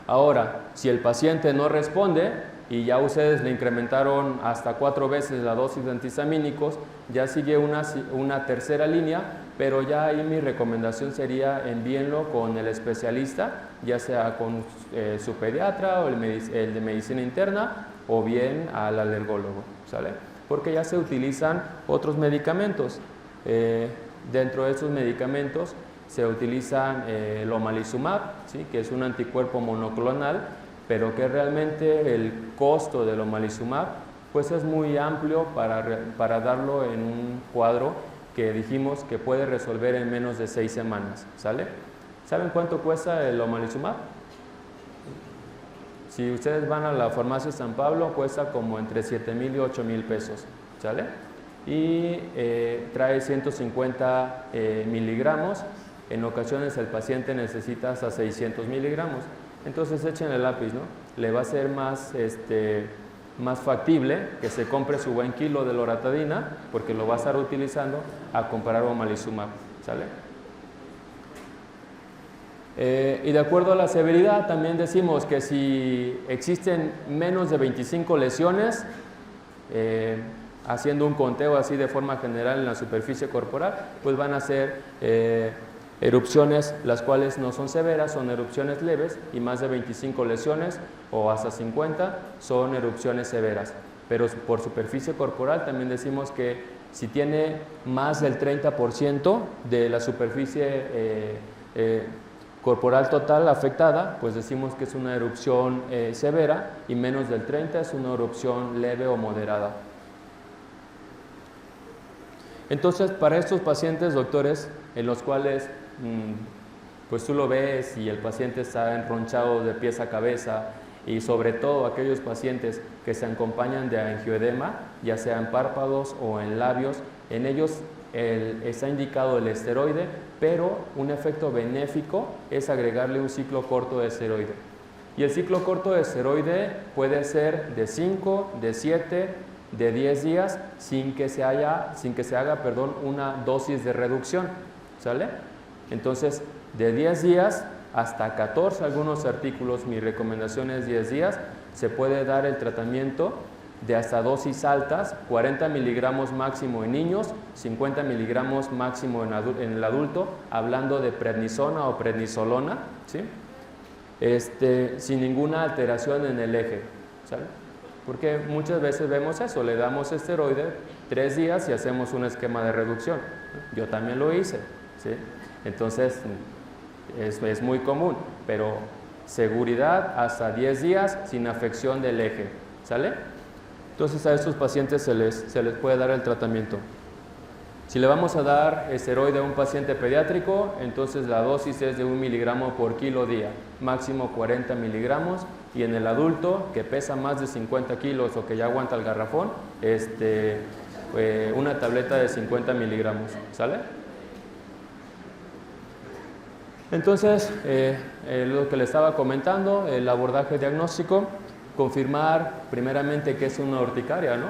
Ahora, si el paciente no responde y ya ustedes le incrementaron hasta 4 veces la dosis de antihistamínicos, ya sigue una tercera línea, pero ya ahí mi recomendación sería envíenlo con el especialista, ya sea con su pediatra o el de medicina interna o bien al alergólogo, ¿sale? Porque ya se utilizan otros medicamentos. Dentro de esos medicamentos se utilizan el omalizumab, ¿sí? Que es un anticuerpo monoclonal, pero que realmente el costo del omalizumab pues es muy amplio para darlo en un cuadro que dijimos que puede resolver en menos de 6 semanas, ¿sale? ¿Saben cuánto cuesta el omalizumab? Si ustedes van a la farmacia San Pablo, cuesta como entre 7,000 y 8,000 pesos, ¿sale? Y trae 150 miligramos. En ocasiones el paciente necesita hasta 600 miligramos. Entonces echen el lápiz, ¿no? Le va a ser más factible que se compre su buen kilo de loratadina, porque lo va a estar utilizando, a comprar omalizumab, ¿sale? Y de acuerdo a la severidad, también decimos que si existen menos de 25 lesiones, haciendo un conteo así de forma general en la superficie corporal, pues van a ser erupciones las cuales no son severas, son erupciones leves, y más de 25 lesiones o hasta 50 son erupciones severas. Pero por superficie corporal también decimos que si tiene más del 30% de la superficie corporal total afectada, pues decimos que es una erupción severa, y menos del 30 es una erupción leve o moderada. Entonces, para estos pacientes, doctores, en los cuales pues tú lo ves y el paciente está enronchado de pies a cabeza, y sobre todo aquellos pacientes que se acompañan de angioedema, ya sea en párpados o en labios, en ellos está indicado el esteroide, pero un efecto benéfico es agregarle un ciclo corto de esteroide. Y el ciclo corto de esteroide puede ser de 5, de 7, de 10 días sin que se haga una dosis de reducción, ¿sale? Entonces, de 10 días hasta 14, algunos artículos, mi recomendación es 10 días, se puede dar el tratamiento de hasta dosis altas, 40 miligramos máximo en niños, 50 miligramos máximo en el adulto, hablando de prednisona o prednisolona, ¿sí? Sin ninguna alteración en el eje, ¿sale? Porque muchas veces vemos eso, le damos esteroide 3 días y hacemos un esquema de reducción. Yo también lo hice, ¿sí? Entonces, es muy común, pero seguridad hasta 10 días sin afección del eje, ¿sale? Entonces a estos pacientes se les puede dar el tratamiento. Si le vamos a dar esteroide a un paciente pediátrico, entonces la dosis es de 1 miligramo por kilo día, máximo 40 miligramos, y en el adulto que pesa más de 50 kilos o que ya aguanta el garrafón, una tableta de 50 miligramos, ¿sale? Entonces, lo que le estaba comentando, el abordaje diagnóstico, confirmar primeramente que es una urticaria, ¿no?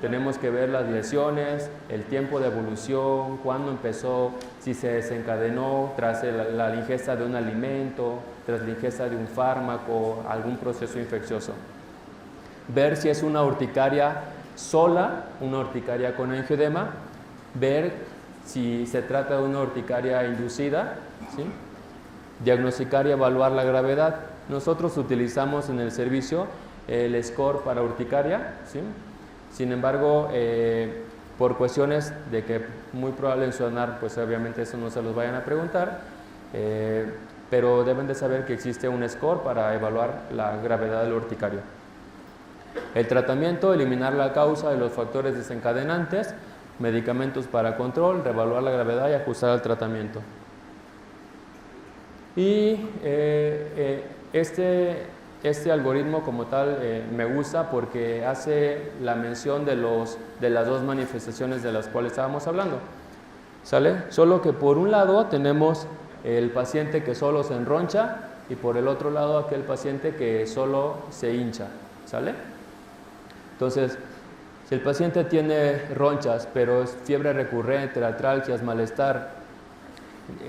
Tenemos que ver las lesiones, el tiempo de evolución, cuándo empezó, si se desencadenó tras la ingesta de un alimento, tras la ingesta de un fármaco, algún proceso infeccioso. Ver si es una urticaria sola, una urticaria con angioedema, ver si se trata de una urticaria inducida, ¿sí? Diagnosticar y evaluar la gravedad. Nosotros utilizamos en el servicio el score para urticaria, ¿sí? Sin embargo, por cuestiones de que muy probable en sonar, pues obviamente eso no se los vayan a preguntar, pero deben de saber que existe un score para evaluar la gravedad del urticario. El tratamiento, eliminar la causa de los factores desencadenantes, medicamentos para control, reevaluar la gravedad y ajustar el tratamiento. Y este algoritmo como tal me gusta porque hace la mención de las dos manifestaciones de las cuales estábamos hablando, ¿sale? Solo que por un lado tenemos el paciente que solo se enroncha y por el otro lado aquel paciente que solo se hincha, ¿sale? Entonces, si el paciente tiene ronchas, pero es fiebre recurrente, artralgias, malestar,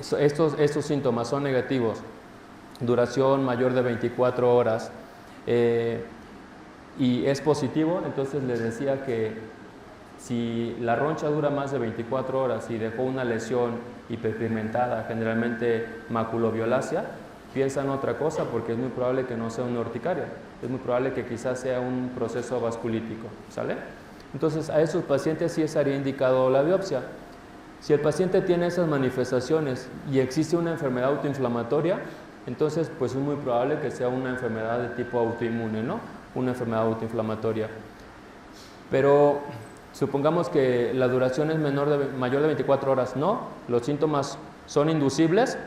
estos síntomas son negativos, duración mayor de 24 horas y es positivo, entonces les decía que si la roncha dura más de 24 horas y dejó una lesión hiperpigmentada, generalmente maculoviolácea, piensan otra cosa porque es muy probable que no sea una urticaria, es muy probable que quizás sea un proceso vasculítico, ¿sale? Entonces a esos pacientes sí estaría indicado la biopsia. Si el paciente tiene esas manifestaciones y existe una enfermedad autoinflamatoria, entonces pues es muy probable que sea una enfermedad de tipo autoinmune, ¿no? Una enfermedad autoinflamatoria. Pero supongamos que la duración es mayor de 24 horas, ¿no? Los síntomas son inducibles.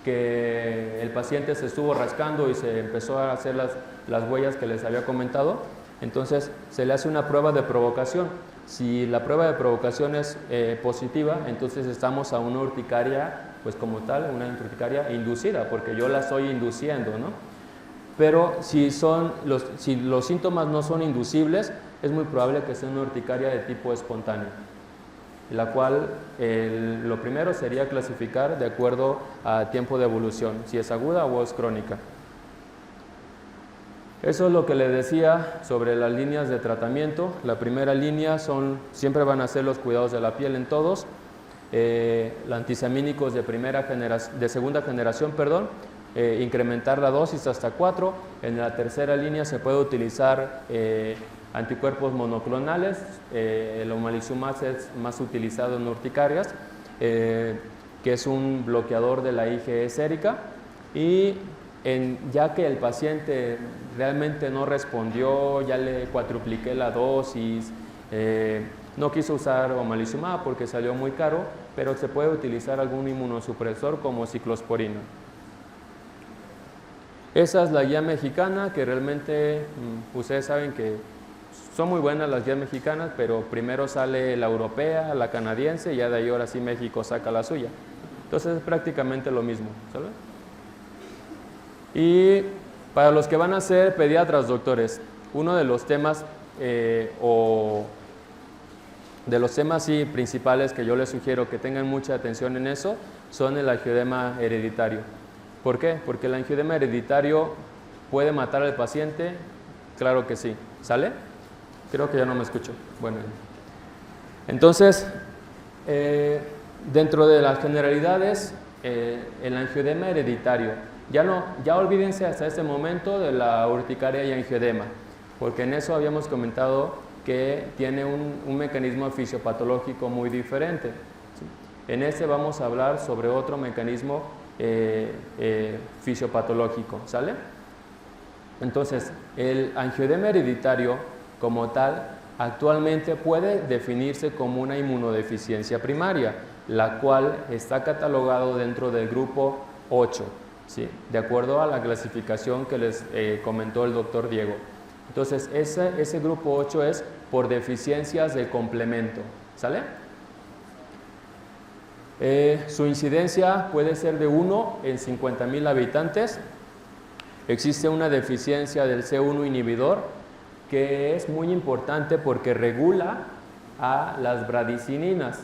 que el paciente se estuvo rascando y se empezó a hacer las huellas que les había comentado, entonces se le hace una prueba de provocación. Si la prueba de provocación es positiva, entonces estamos a una urticaria, pues como tal, una urticaria inducida, porque yo la estoy induciendo, ¿no? Pero si los síntomas no son inducibles, es muy probable que sea una urticaria de tipo espontáneo, la cual lo primero sería clasificar de acuerdo a tiempo de evolución, si es aguda o es crónica. Eso es lo que les decía sobre las líneas de tratamiento. La primera línea siempre van a ser los cuidados de la piel en todos, antihistamínicos de segunda generación, incrementar la dosis hasta 4. En la tercera línea se puede utilizar anticuerpos monoclonales, el omalizumab es más utilizado en urticarias, que es un bloqueador de la IgE sérica, y ya que el paciente realmente no respondió, ya le cuadrupliqué la dosis, no quiso usar omalizumab porque salió muy caro, pero se puede utilizar algún inmunosupresor como ciclosporina. Esa es la guía mexicana, que realmente ustedes saben que son muy buenas las guías mexicanas, pero primero sale la europea, la canadiense, y ya de ahí ahora sí México saca la suya. Entonces es prácticamente lo mismo, ¿sabes? Y para los que van a ser pediatras, doctores, uno de los temas sí, principales que yo les sugiero que tengan mucha atención en eso son el angioedema hereditario. ¿Por qué? Porque el angioedema hereditario puede matar al paciente. Claro que sí. ¿Sale? Creo que ya no me escucho. Bueno, entonces, dentro de las generalidades, el angioedema hereditario, ya olvídense hasta este momento de la urticaria y angioedema, porque en eso habíamos comentado que tiene un mecanismo fisiopatológico muy diferente, ¿sí? En este vamos a hablar sobre otro mecanismo fisiopatológico, ¿sale? Entonces, el angioedema hereditario como tal actualmente puede definirse como una inmunodeficiencia primaria, la cual está catalogado dentro del grupo 8, ¿sí? De acuerdo a la clasificación que les comentó el doctor Diego. Entonces, ese grupo 8 es por deficiencias de complemento, ¿sale? Su incidencia puede ser de 1 en 50,000 habitantes. Existe una deficiencia del C1 inhibidor, que es muy importante porque regula a las bradicininas.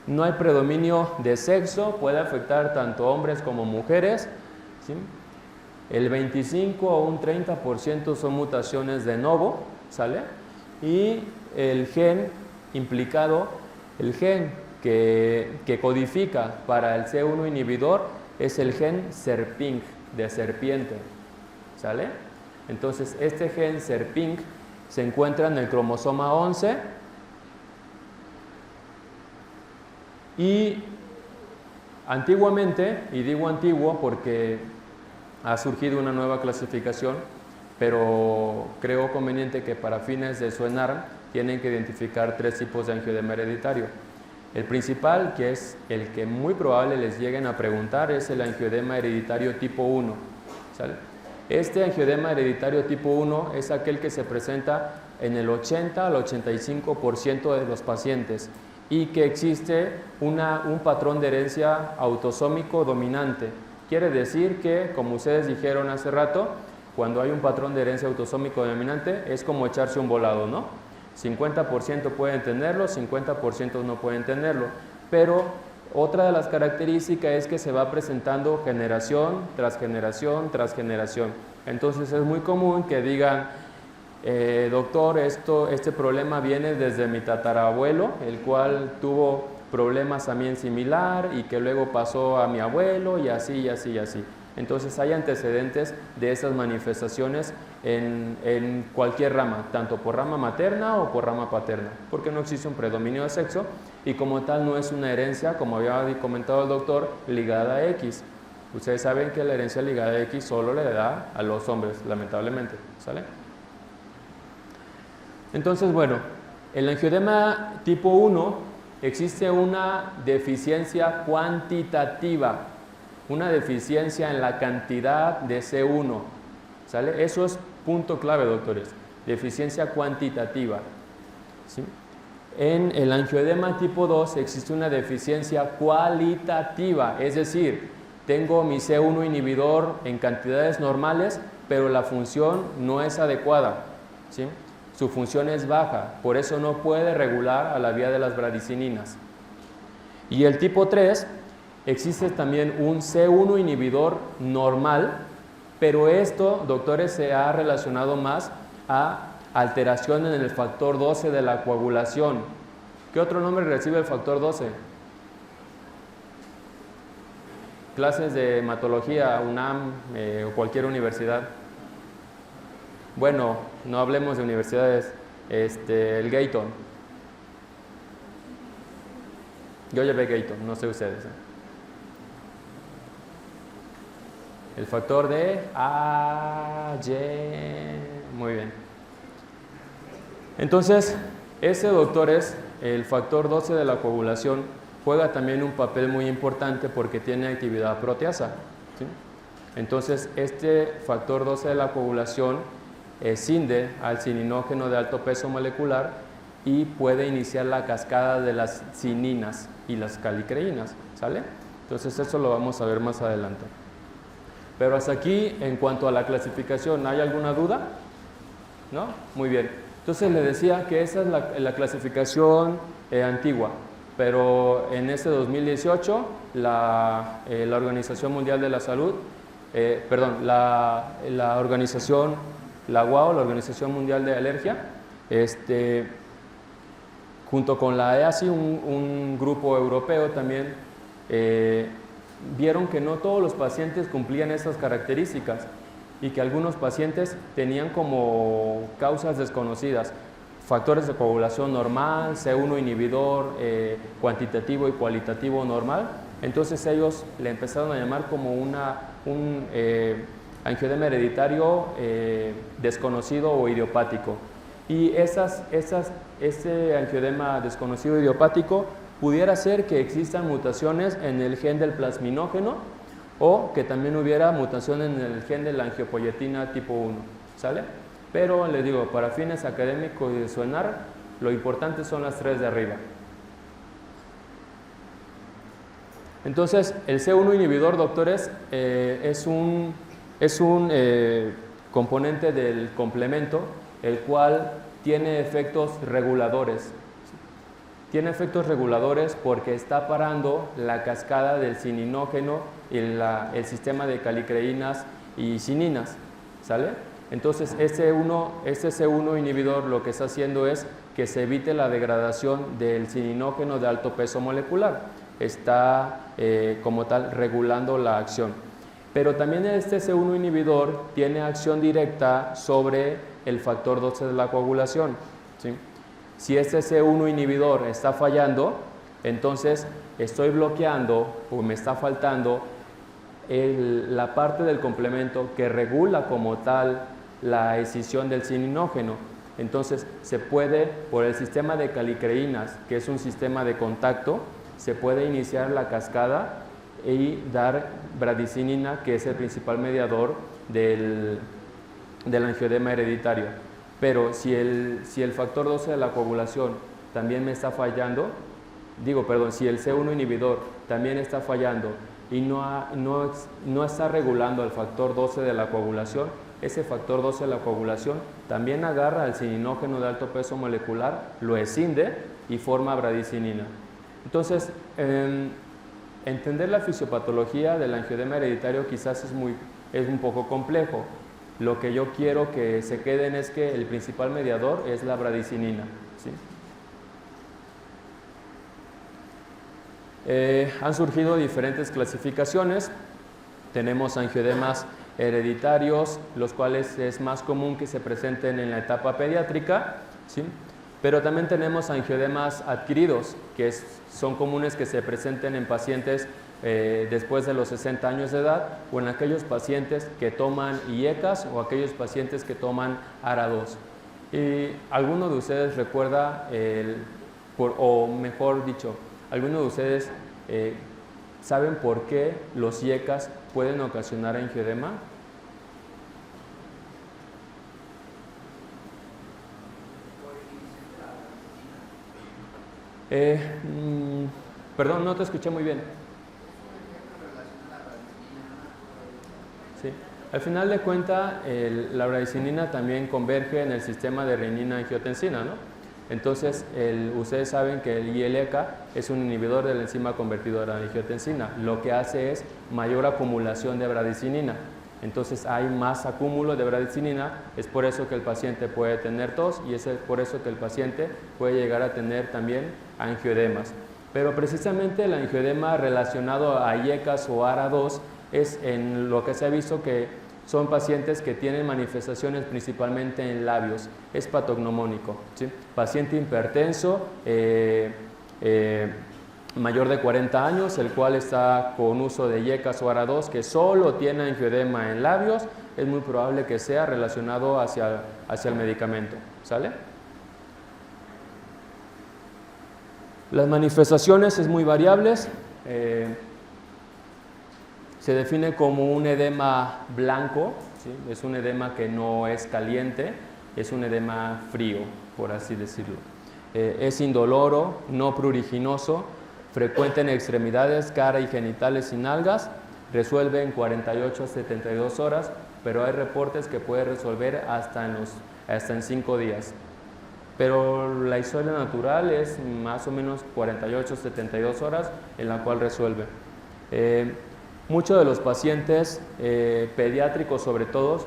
No hay predominio de sexo, puede afectar tanto hombres como mujeres, ¿sí? El 25 o un 30% son mutaciones de novo, ¿sale? Y el gen implicado, el gen que codifica para el C1 inhibidor es el gen SERPINC, de serpiente, ¿sale? Entonces, este gen SERPINC se encuentra en el cromosoma 11 y antiguamente, y digo antiguo porque ha surgido una nueva clasificación, pero creo conveniente que para fines de su ENARM tienen que identificar 3 tipos de angioedema hereditario. El principal, que es el que muy probable les lleguen a preguntar, es el angioedema hereditario tipo 1, ¿sale? Este angioedema hereditario tipo 1 es aquel que se presenta en el 80 al 85% de los pacientes y que existe un patrón de herencia autosómico dominante. Quiere decir que, como ustedes dijeron hace rato, cuando hay un patrón de herencia autosómico dominante es como echarse un volado, ¿no? 50% pueden tenerlo, 50% no pueden tenerlo, pero otra de las características es que se va presentando generación tras generación tras generación. Entonces es muy común que digan, doctor, este problema viene desde mi tatarabuelo, el cual tuvo problemas también similar y que luego pasó a mi abuelo y así, y así, y así. Entonces hay antecedentes de esas manifestaciones en cualquier rama, tanto por rama materna o por rama paterna, porque no existe un predominio de sexo y como tal no es una herencia, como había comentado el doctor, ligada a X. Ustedes saben que la herencia ligada a X solo le da a los hombres, lamentablemente, ¿sale? Entonces, bueno, el angioedema tipo 1 existe una deficiencia cuantitativa, una deficiencia en la cantidad de C1, ¿sale? Eso es punto clave, doctores, deficiencia cuantitativa, ¿sí? En el angioedema tipo 2 existe una deficiencia cualitativa, es decir, tengo mi C1 inhibidor en cantidades normales, pero la función no es adecuada, ¿sí? Su función es baja, por eso no puede regular a la vía de las bradicininas. Y el tipo 3, existe también un C1 inhibidor normal, pero esto, doctores, se ha relacionado más a alteración en el factor 12 de la coagulación. ¿Qué otro nombre recibe el factor 12? Clases de hematología, UNAM o cualquier universidad. Bueno, no hablemos de universidades, el Gayton. Yo llevé Gayton, no sé ustedes. El factor de muy bien. Entonces, ese, doctores, el factor 12 de la coagulación juega también un papel muy importante porque tiene actividad proteasa, ¿sí? Entonces, este factor 12 de la coagulación escinde al cininógeno de alto peso molecular y puede iniciar la cascada de las cininas y las calicreínas, ¿sale? Entonces, eso lo vamos a ver más adelante. Pero hasta aquí, en cuanto a la clasificación, ¿hay alguna duda? ¿No? Muy bien. Entonces le decía que esa es la clasificación antigua, pero en este 2018 la Organización Mundial de la Salud, la organización, la UAO, la Organización Mundial de Alergia, junto con la EASI, un grupo europeo también, vieron que no todos los pacientes cumplían esas características y que algunos pacientes tenían como causas desconocidas, factores de coagulación normal, C1 inhibidor cuantitativo y cualitativo normal. Entonces ellos le empezaron a llamar como un angioedema hereditario desconocido o idiopático. Y ese angioedema desconocido idiopático pudiera ser que existan mutaciones en el gen del plasminógeno o que también hubiera mutación en el gen de la angiopoyetina tipo 1, ¿sale? Pero les digo, para fines académicos y de suenar, lo importante son las tres de arriba. Entonces, el C1 inhibidor, doctores, es un componente del complemento, el cual tiene efectos reguladores. Tiene efectos reguladores porque está parando la cascada del cininógeno y el sistema de calicreínas y cininas, ¿sale? Entonces, este C1 inhibidor lo que está haciendo es que se evite la degradación del cininógeno de alto peso molecular. Está, como tal, regulando la acción. Pero también este C1 inhibidor tiene acción directa sobre el factor 12 de la coagulación, ¿sí? Si este C1 inhibidor está fallando, entonces estoy bloqueando o me está faltando la parte del complemento que regula como tal la escisión del cininógeno. Entonces se puede, por el sistema de calicreínas, que es un sistema de contacto, se puede iniciar la cascada y dar bradicinina, que es el principal mediador del angioedema hereditario. Pero si el factor 12 de la coagulación también me está fallando, si el C1 inhibidor también está fallando y no está regulando el factor 12 de la coagulación, ese factor 12 de la coagulación también agarra al cininógeno de alto peso molecular, lo escinde y forma bradicinina. Entonces, entender la fisiopatología del angioedema hereditario quizás es un poco complejo. Lo que yo quiero que se queden es que el principal mediador es la bradicinina, ¿sí? Han surgido diferentes clasificaciones. Tenemos angioedemas hereditarios, los cuales es más común que se presenten en la etapa pediátrica, ¿sí? Pero también tenemos angioedemas adquiridos, que son comunes que se presenten en pacientes después de los 60 años de edad o en aquellos pacientes que toman IECAS o aquellos pacientes que toman ARA2. ¿Y alguno de ustedes recuerda o mejor dicho, ¿algunos de ustedes saben por qué los IECAS pueden ocasionar angioedema? Perdón, no te escuché muy bien. Sí. Al final de cuentas, la bradicinina también converge en el sistema de renina-angiotensina, ¿no? Entonces, ustedes saben que el ILECA es un inhibidor de la enzima convertidora de angiotensina. Lo que hace es mayor acumulación de bradicinina. Entonces, hay más acúmulo de bradicinina. Es por eso que el paciente puede tener tos y es por eso que el paciente puede llegar a tener también angioedemas. Pero precisamente el angioedema relacionado a IECAS o ARA2 es en lo que se ha visto que son pacientes que tienen manifestaciones principalmente en labios, es patognomónico, ¿sí? Paciente hipertenso, mayor de 40 años, el cual está con uso de IECAS o ARA2, que solo tiene angioedema en labios, es muy probable que sea relacionado hacia el medicamento, ¿sale? Las manifestaciones es muy variables. Se define como un edema blanco, ¿sí? Es un edema que no es caliente, es un edema frío, por así decirlo. Es indoloro, no pruriginoso, frecuente en extremidades, cara y genitales y nalgas, resuelve en 48 a 72 horas, pero hay reportes que puede resolver hasta en 5 días. Pero la historia natural es más o menos 48 a 72 horas en la cual resuelve. Muchos de los pacientes pediátricos sobre todo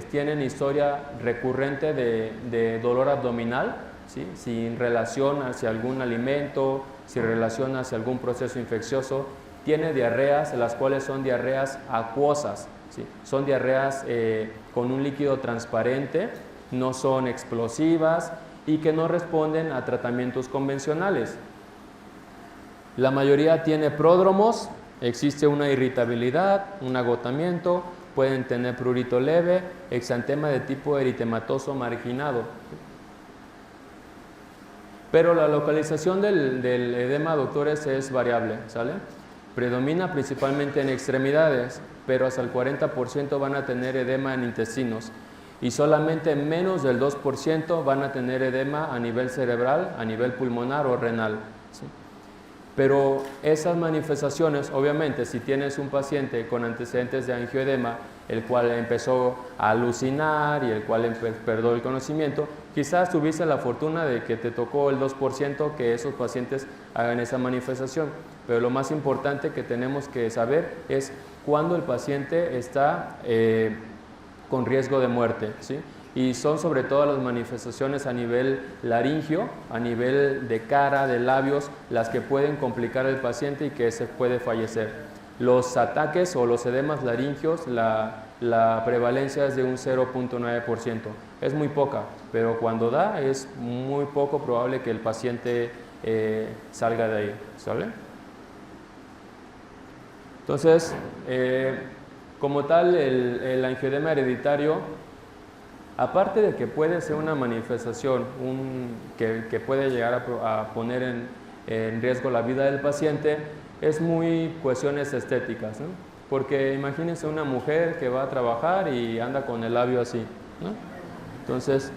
tienen historia recurrente de dolor abdominal, ¿sí? Sin relación hacia algún alimento, sin relación hacia algún proceso infeccioso. Tiene diarreas, las cuales son diarreas acuosas, ¿sí? Son diarreas con un líquido transparente, no son explosivas y que no responden a tratamientos convencionales. La mayoría tiene pródromos. Existe una irritabilidad, un agotamiento, pueden tener prurito leve, exantema de tipo eritematoso marginado. Pero la localización del edema, doctores, es variable, ¿sale? Predomina principalmente en extremidades, pero hasta el 40% van a tener edema en intestinos y solamente menos del 2% van a tener edema a nivel cerebral, a nivel pulmonar o renal, ¿sí? Pero esas manifestaciones, obviamente, si tienes un paciente con antecedentes de angioedema, el cual empezó a alucinar y el cual perdió el conocimiento, quizás tuviste la fortuna de que te tocó el 2% que esos pacientes hagan esa manifestación. Pero lo más importante que tenemos que saber es cuándo el paciente está con riesgo de muerte, ¿sí? Y son sobre todo las manifestaciones a nivel laringio, a nivel de cara, de labios, las que pueden complicar al paciente y que se puede fallecer. Los ataques o los edemas laringios, la prevalencia es de un 0.9%. Es muy poca, pero cuando da es muy poco probable que el paciente salga de ahí, ¿sale? Entonces, como tal, el angioedema hereditario, aparte de que puede ser una manifestación que puede llegar a poner en riesgo la vida del paciente, es muy cuestiones estéticas, ¿no? Porque imagínense una mujer que va a trabajar y anda con el labio así, ¿no? Entonces,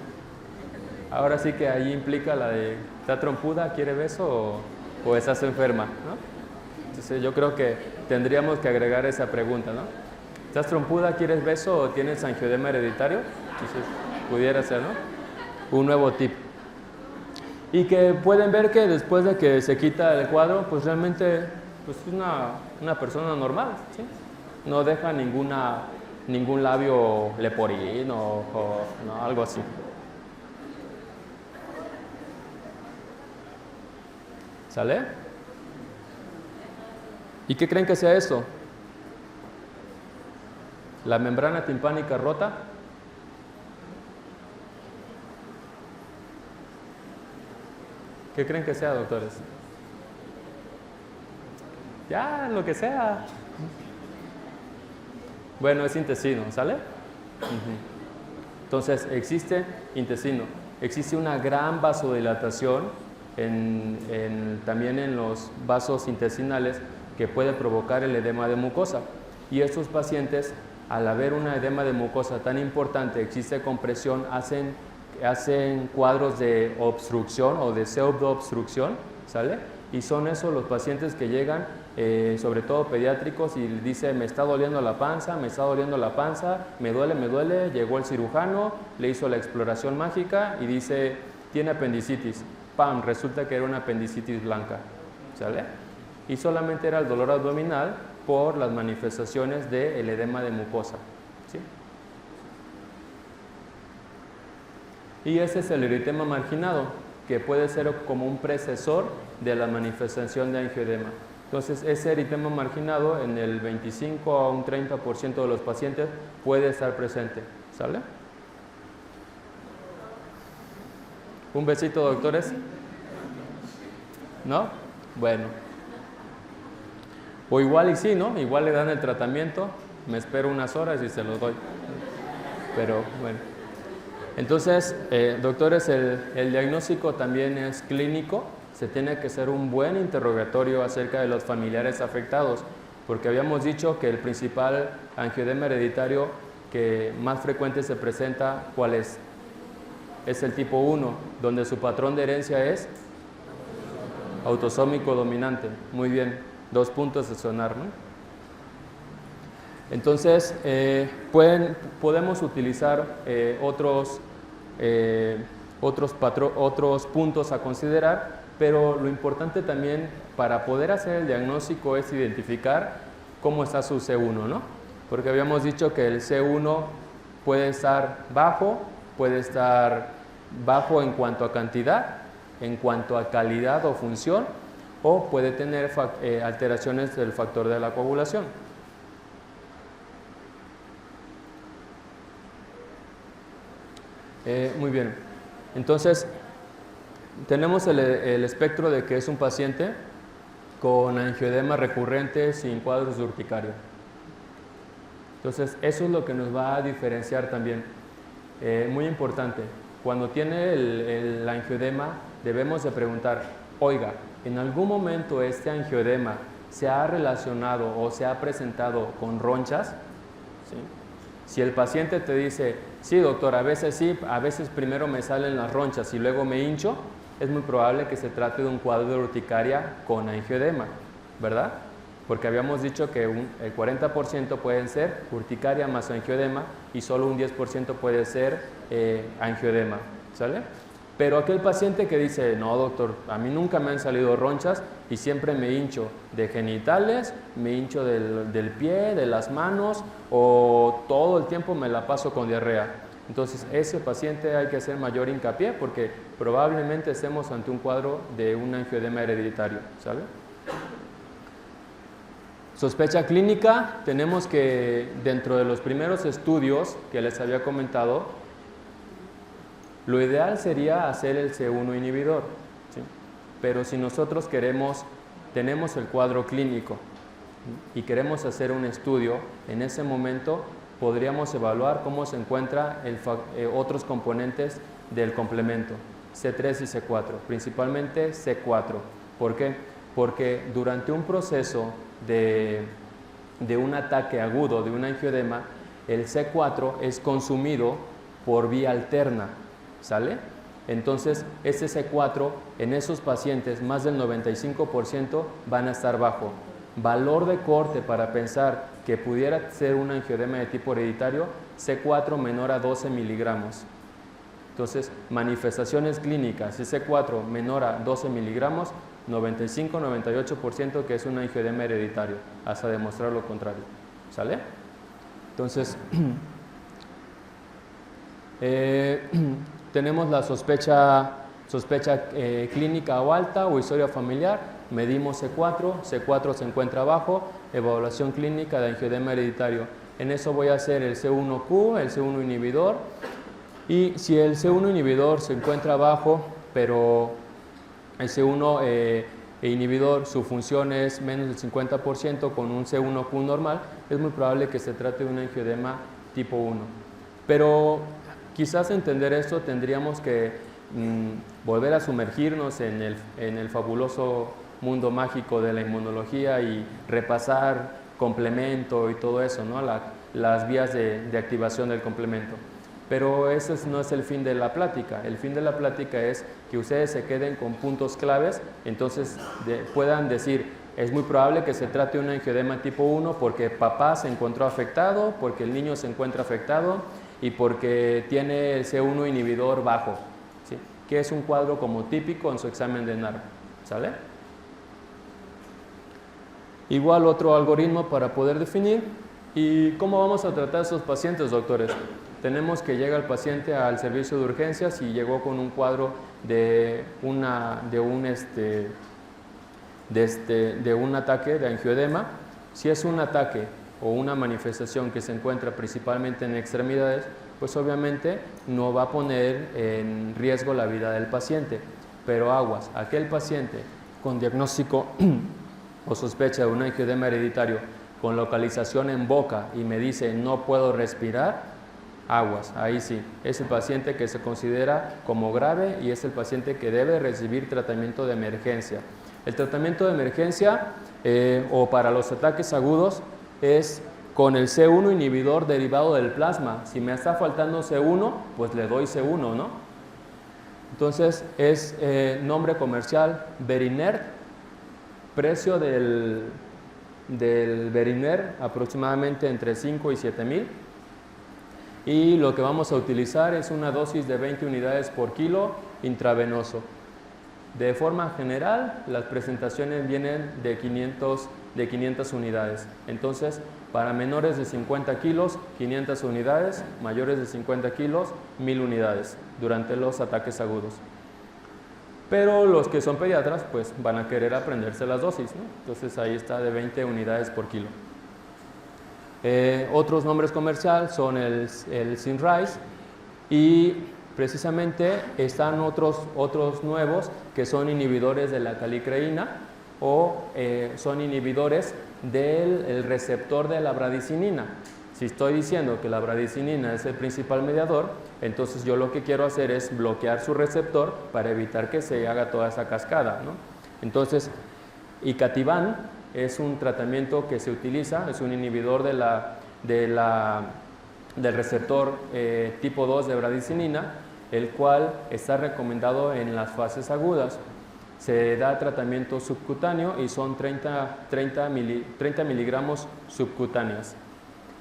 ahora sí que ahí implica la de, ¿está trompuda, quiere beso o estás enferma, ¿no? Entonces yo creo que tendríamos que agregar esa pregunta, ¿no? ¿Estás trompuda, quieres beso o tienes angioedema hereditario? Entonces, pudiera ser, ¿no? Un nuevo tip. Y que pueden ver que después de que se quita el cuadro, pues realmente pues es una persona normal, ¿sí? No deja ningún labio leporín o no, algo así. ¿Sale? ¿Y qué creen que sea eso? ¿La membrana timpánica rota? ¿Qué creen que sea, doctores? Ya, lo que sea. Bueno, es intestino, ¿sale? Entonces, existe intestino, existe una gran vasodilatación también en los vasos intestinales que puede provocar el edema de mucosa. Y estos pacientes, al haber una edema de mucosa tan importante, existe compresión, hacen cuadros de obstrucción o de pseudoobstrucción, ¿sale? Y son esos los pacientes que llegan, sobre todo pediátricos, y dice, me está doliendo la panza, me duele, llegó el cirujano, le hizo la exploración mágica y dice, tiene apendicitis. ¡Pam! Resulta que era una apendicitis blanca, ¿sale? Y solamente era el dolor abdominal por las manifestaciones del edema de mucosa, ¿sí? Y ese es el eritema marginado, que puede ser como un precesor de la manifestación de angioedema. Entonces, ese eritema marginado en el 25 a un 30% de los pacientes puede estar presente, ¿sale? Un besito, doctores. ¿No? Bueno. O igual y sí, ¿no? Igual le dan el tratamiento, me espero unas horas y se los doy. Pero bueno. Entonces, doctores, el diagnóstico también es clínico. Se tiene que hacer un buen interrogatorio acerca de los familiares afectados, porque habíamos dicho que el principal angioedema hereditario que más frecuente se presenta, ¿cuál es? Es el tipo 1, donde su patrón de herencia es autosómico dominante. Muy bien, 2 puntos de sonar, ¿no? Entonces, podemos utilizar otros puntos a considerar, pero lo importante también para poder hacer el diagnóstico es identificar cómo está su C1, ¿no? Porque habíamos dicho que el C1 puede estar bajo en cuanto a cantidad, en cuanto a calidad o función, o puede tener alteraciones del factor de la coagulación. Muy bien, entonces tenemos el espectro de que es un paciente con angioedema recurrente sin cuadros de urticaria. Entonces eso es lo que nos va a diferenciar también. Muy importante, cuando tiene el angioedema debemos de preguntar, oiga, ¿en algún momento este angioedema se ha relacionado o se ha presentado con ronchas? ¿Sí? Si el paciente te dice, sí doctor, a veces sí, a veces primero me salen las ronchas y luego me hincho, es muy probable que se trate de un cuadro de urticaria con angioedema, ¿verdad? Porque habíamos dicho que el 40% pueden ser urticaria más angioedema y solo un 10% puede ser angioedema, ¿sale? Pero aquel paciente que dice, no doctor, a mí nunca me han salido ronchas y siempre me hincho de genitales, me hincho del pie, de las manos o todo el tiempo me la paso con diarrea. Entonces ese paciente hay que hacer mayor hincapié porque probablemente estemos ante un cuadro de un angioedema hereditario, ¿sale? Sospecha clínica, tenemos que dentro de los primeros estudios que les había comentado, lo ideal sería hacer el C1 inhibidor, ¿sí? Pero si nosotros tenemos el cuadro clínico y queremos hacer un estudio, en ese momento podríamos evaluar cómo se encuentran otros componentes del complemento, C3 y C4, principalmente C4. ¿Por qué? Porque durante un proceso de un ataque agudo, de un angioedema, el C4 es consumido por vía alterna, ¿sale? Entonces, ese C4 en esos pacientes, más del 95% van a estar bajo. Valor de corte para pensar que pudiera ser un angioedema de tipo hereditario, C4 menor a 12 miligramos. Entonces, manifestaciones clínicas, si C4 menor a 12 miligramos, 95-98% que es un angioedema hereditario, hasta demostrar lo contrario, ¿sale? Entonces, tenemos la sospecha clínica o alta o historia familiar, medimos C4 se encuentra bajo, evaluación clínica de angioedema hereditario. En eso voy a hacer el C1Q, el C1 inhibidor, y si el C1 inhibidor se encuentra bajo, pero el C1 inhibidor su función es menos del 50% con un C1Q normal, es muy probable que se trate de un angioedema tipo 1. Pero quizás entender esto tendríamos que volver a sumergirnos en el fabuloso mundo mágico de la inmunología y repasar complemento y todo eso, ¿no? Las vías de activación del complemento. Pero ese no es el fin de la plática. El fin de la plática es que ustedes se queden con puntos claves, entonces puedan decir, es muy probable que se trate de un angioedema tipo 1 porque papá se encontró afectado, porque el niño se encuentra afectado y porque tiene el C1 inhibidor bajo, ¿sí? Que es un cuadro como típico en su examen de NARP, ¿sale? Igual otro algoritmo para poder definir. ¿Y cómo vamos a tratar a esos pacientes, doctores? Tenemos que llega el paciente al servicio de urgencias y llegó con un cuadro de un ataque de angioedema. Si es un ataque o una manifestación que se encuentra principalmente en extremidades, pues obviamente no va a poner en riesgo la vida del paciente. Pero aguas, aquel paciente con diagnóstico o sospecha de un angioedema hereditario con localización en boca y me dice no puedo respirar, aguas, ahí sí, es el paciente que se considera como grave y es el paciente que debe recibir tratamiento de emergencia. El tratamiento de emergencia o para los ataques agudos es con el C1 inhibidor derivado del plasma. Si me está faltando C1, pues le doy C1, ¿no? Entonces es nombre comercial Berinert, precio del Berinert aproximadamente entre 5 y 7 mil. Y lo que vamos a utilizar es una dosis de 20 unidades por kilo intravenoso. De forma general, las presentaciones vienen de 500 unidades. Entonces, para menores de 50 kilos, 500 unidades, mayores de 50 kilos, 1000 unidades durante los ataques agudos. Pero los que son pediatras, pues van a querer aprenderse las dosis, ¿no? Entonces, ahí está de 20 unidades por kilo. Otros nombres comerciales son el Cinryze y precisamente están otros nuevos que son inhibidores de la calicreína o son inhibidores del receptor de la bradicinina. Si estoy diciendo que la bradicinina es el principal mediador, entonces yo lo que quiero hacer es bloquear su receptor para evitar que se haga toda esa cascada, ¿no? Entonces, Icatibant es un tratamiento que se utiliza, es un inhibidor del receptor tipo 2 de bradicinina, el cual está recomendado en las fases agudas. Se da tratamiento subcutáneo y son 30 miligramos subcutáneas.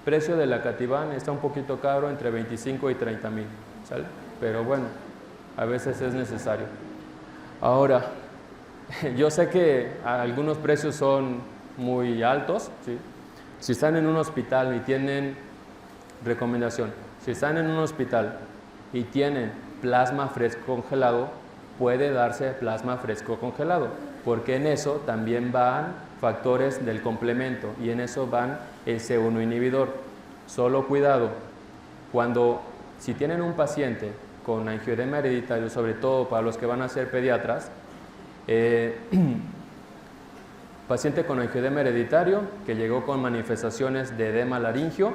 Precio de la Icatibant está un poquito caro, entre 25 y 30 mil, ¿sale? Pero bueno, a veces es necesario. Ahora, yo sé que algunos precios son muy altos, ¿sí? Si están en un hospital y tienen recomendación, si están en un hospital y tienen plasma fresco congelado, puede darse plasma fresco congelado, porque en eso también van factores del complemento y en eso van el C1 inhibidor. Solo cuidado, si tienen un paciente con angioedema hereditario, sobre todo para los que van a ser pediatras, paciente con angioedema hereditario que llegó con manifestaciones de edema laringio,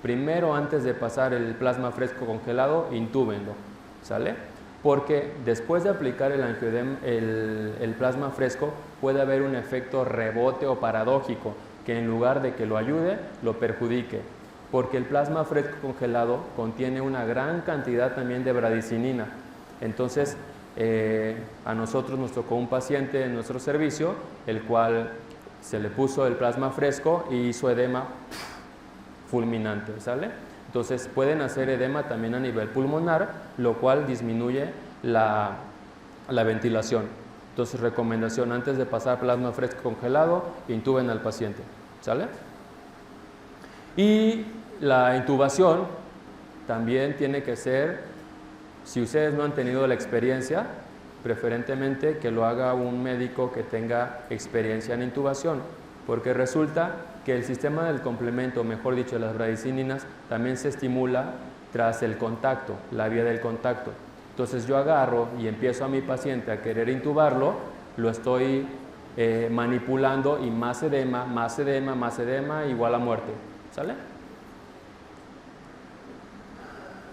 primero antes de pasar el plasma fresco congelado, intúbenlo, ¿sale? Porque después de aplicar el plasma fresco puede haber un efecto rebote o paradójico que en lugar de que lo ayude, lo perjudique, porque el plasma fresco congelado contiene una gran cantidad también de bradicinina. Entonces, a nosotros nos tocó un paciente en nuestro servicio, el cual se le puso el plasma fresco y hizo edema fulminante, ¿sale? Entonces pueden hacer edema también a nivel pulmonar, lo cual disminuye la ventilación. Entonces, recomendación, antes de pasar plasma fresco congelado, intuben al paciente, ¿sale? Y la intubación también tiene que ser, si ustedes no han tenido la experiencia, preferentemente que lo haga un médico que tenga experiencia en intubación, porque resulta que el sistema del complemento, mejor dicho, las bradicininas, también se estimula tras el contacto, la vía del contacto. Entonces yo agarro y empiezo a mi paciente a querer intubarlo, lo estoy manipulando y más edema, más edema, más edema, igual a muerte, ¿sale?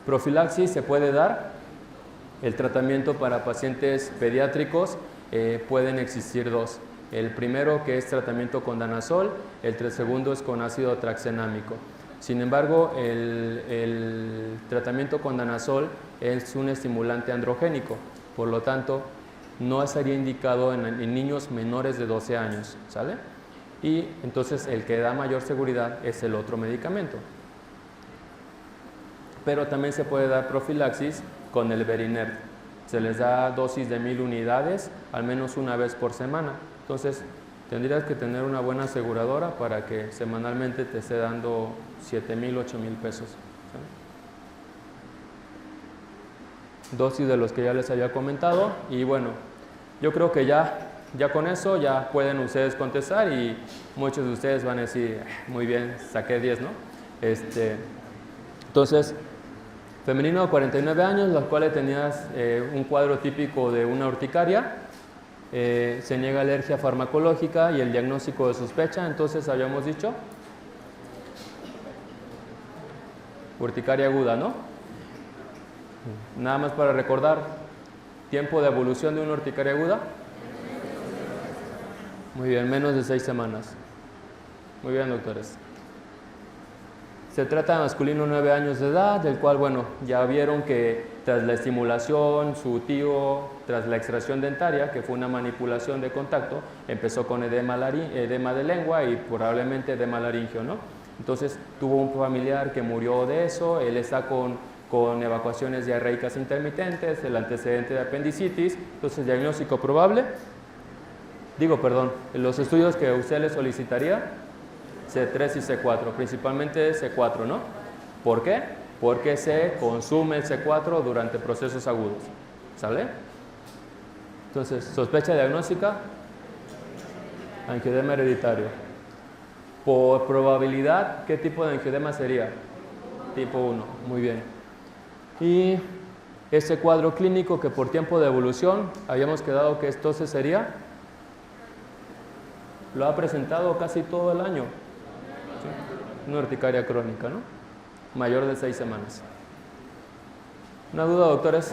Profilaxis se puede dar El tratamiento para pacientes pediátricos pueden existir dos. El primero, que es tratamiento con danazol, el segundo es con ácido tranexaménico. Sin embargo, el tratamiento con danazol es un estimulante androgénico, por lo tanto, no estaría indicado en niños menores de 12 años, ¿sale? Y entonces el que da mayor seguridad es el otro medicamento. Pero también se puede dar profilaxis con el Berinert. Se les da dosis de 1000 unidades, al menos una vez por semana. Entonces, tendrías que tener una buena aseguradora para que semanalmente te esté dando 7,000, 8,000 pesos. ¿Sí? Dosis de los que ya les había comentado. Y bueno, yo creo que ya con eso ya pueden ustedes contestar y muchos de ustedes van a decir, muy bien, saqué 10, ¿no? Entonces, femenino de 49 años, los cuales tenías un cuadro típico de una urticaria. Se niega alergia farmacológica y el diagnóstico de sospecha, entonces habíamos dicho urticaria aguda, ¿no? Nada más para recordar, tiempo de evolución de una urticaria aguda. Muy bien, menos de 6 semanas. Muy bien, doctores. Se trata de masculino 9 años de edad, del cual, bueno, ya vieron que tras la estimulación, su tío, tras la extracción dentaria, que fue una manipulación de contacto, empezó con edema de lengua y probablemente edema laringio, ¿no? Entonces, tuvo un familiar que murió de eso, él está con evacuaciones diarreicas intermitentes, el antecedente de apendicitis, entonces, diagnóstico probable. Los estudios que usted le solicitaría, C3 y C4, principalmente C4, ¿no? ¿Por qué? Porque se consume el C4 durante procesos agudos, ¿sale? Entonces, sospecha diagnóstica, angioedema hereditario. Por probabilidad, ¿qué tipo de angioedema sería? Tipo 1, muy bien. Y ese cuadro clínico que por tiempo de evolución habíamos quedado que entonces sería, lo ha presentado casi todo el año. ¿Sí? Una urticaria crónica, ¿no? Mayor de 6 semanas. ¿Una duda, doctores?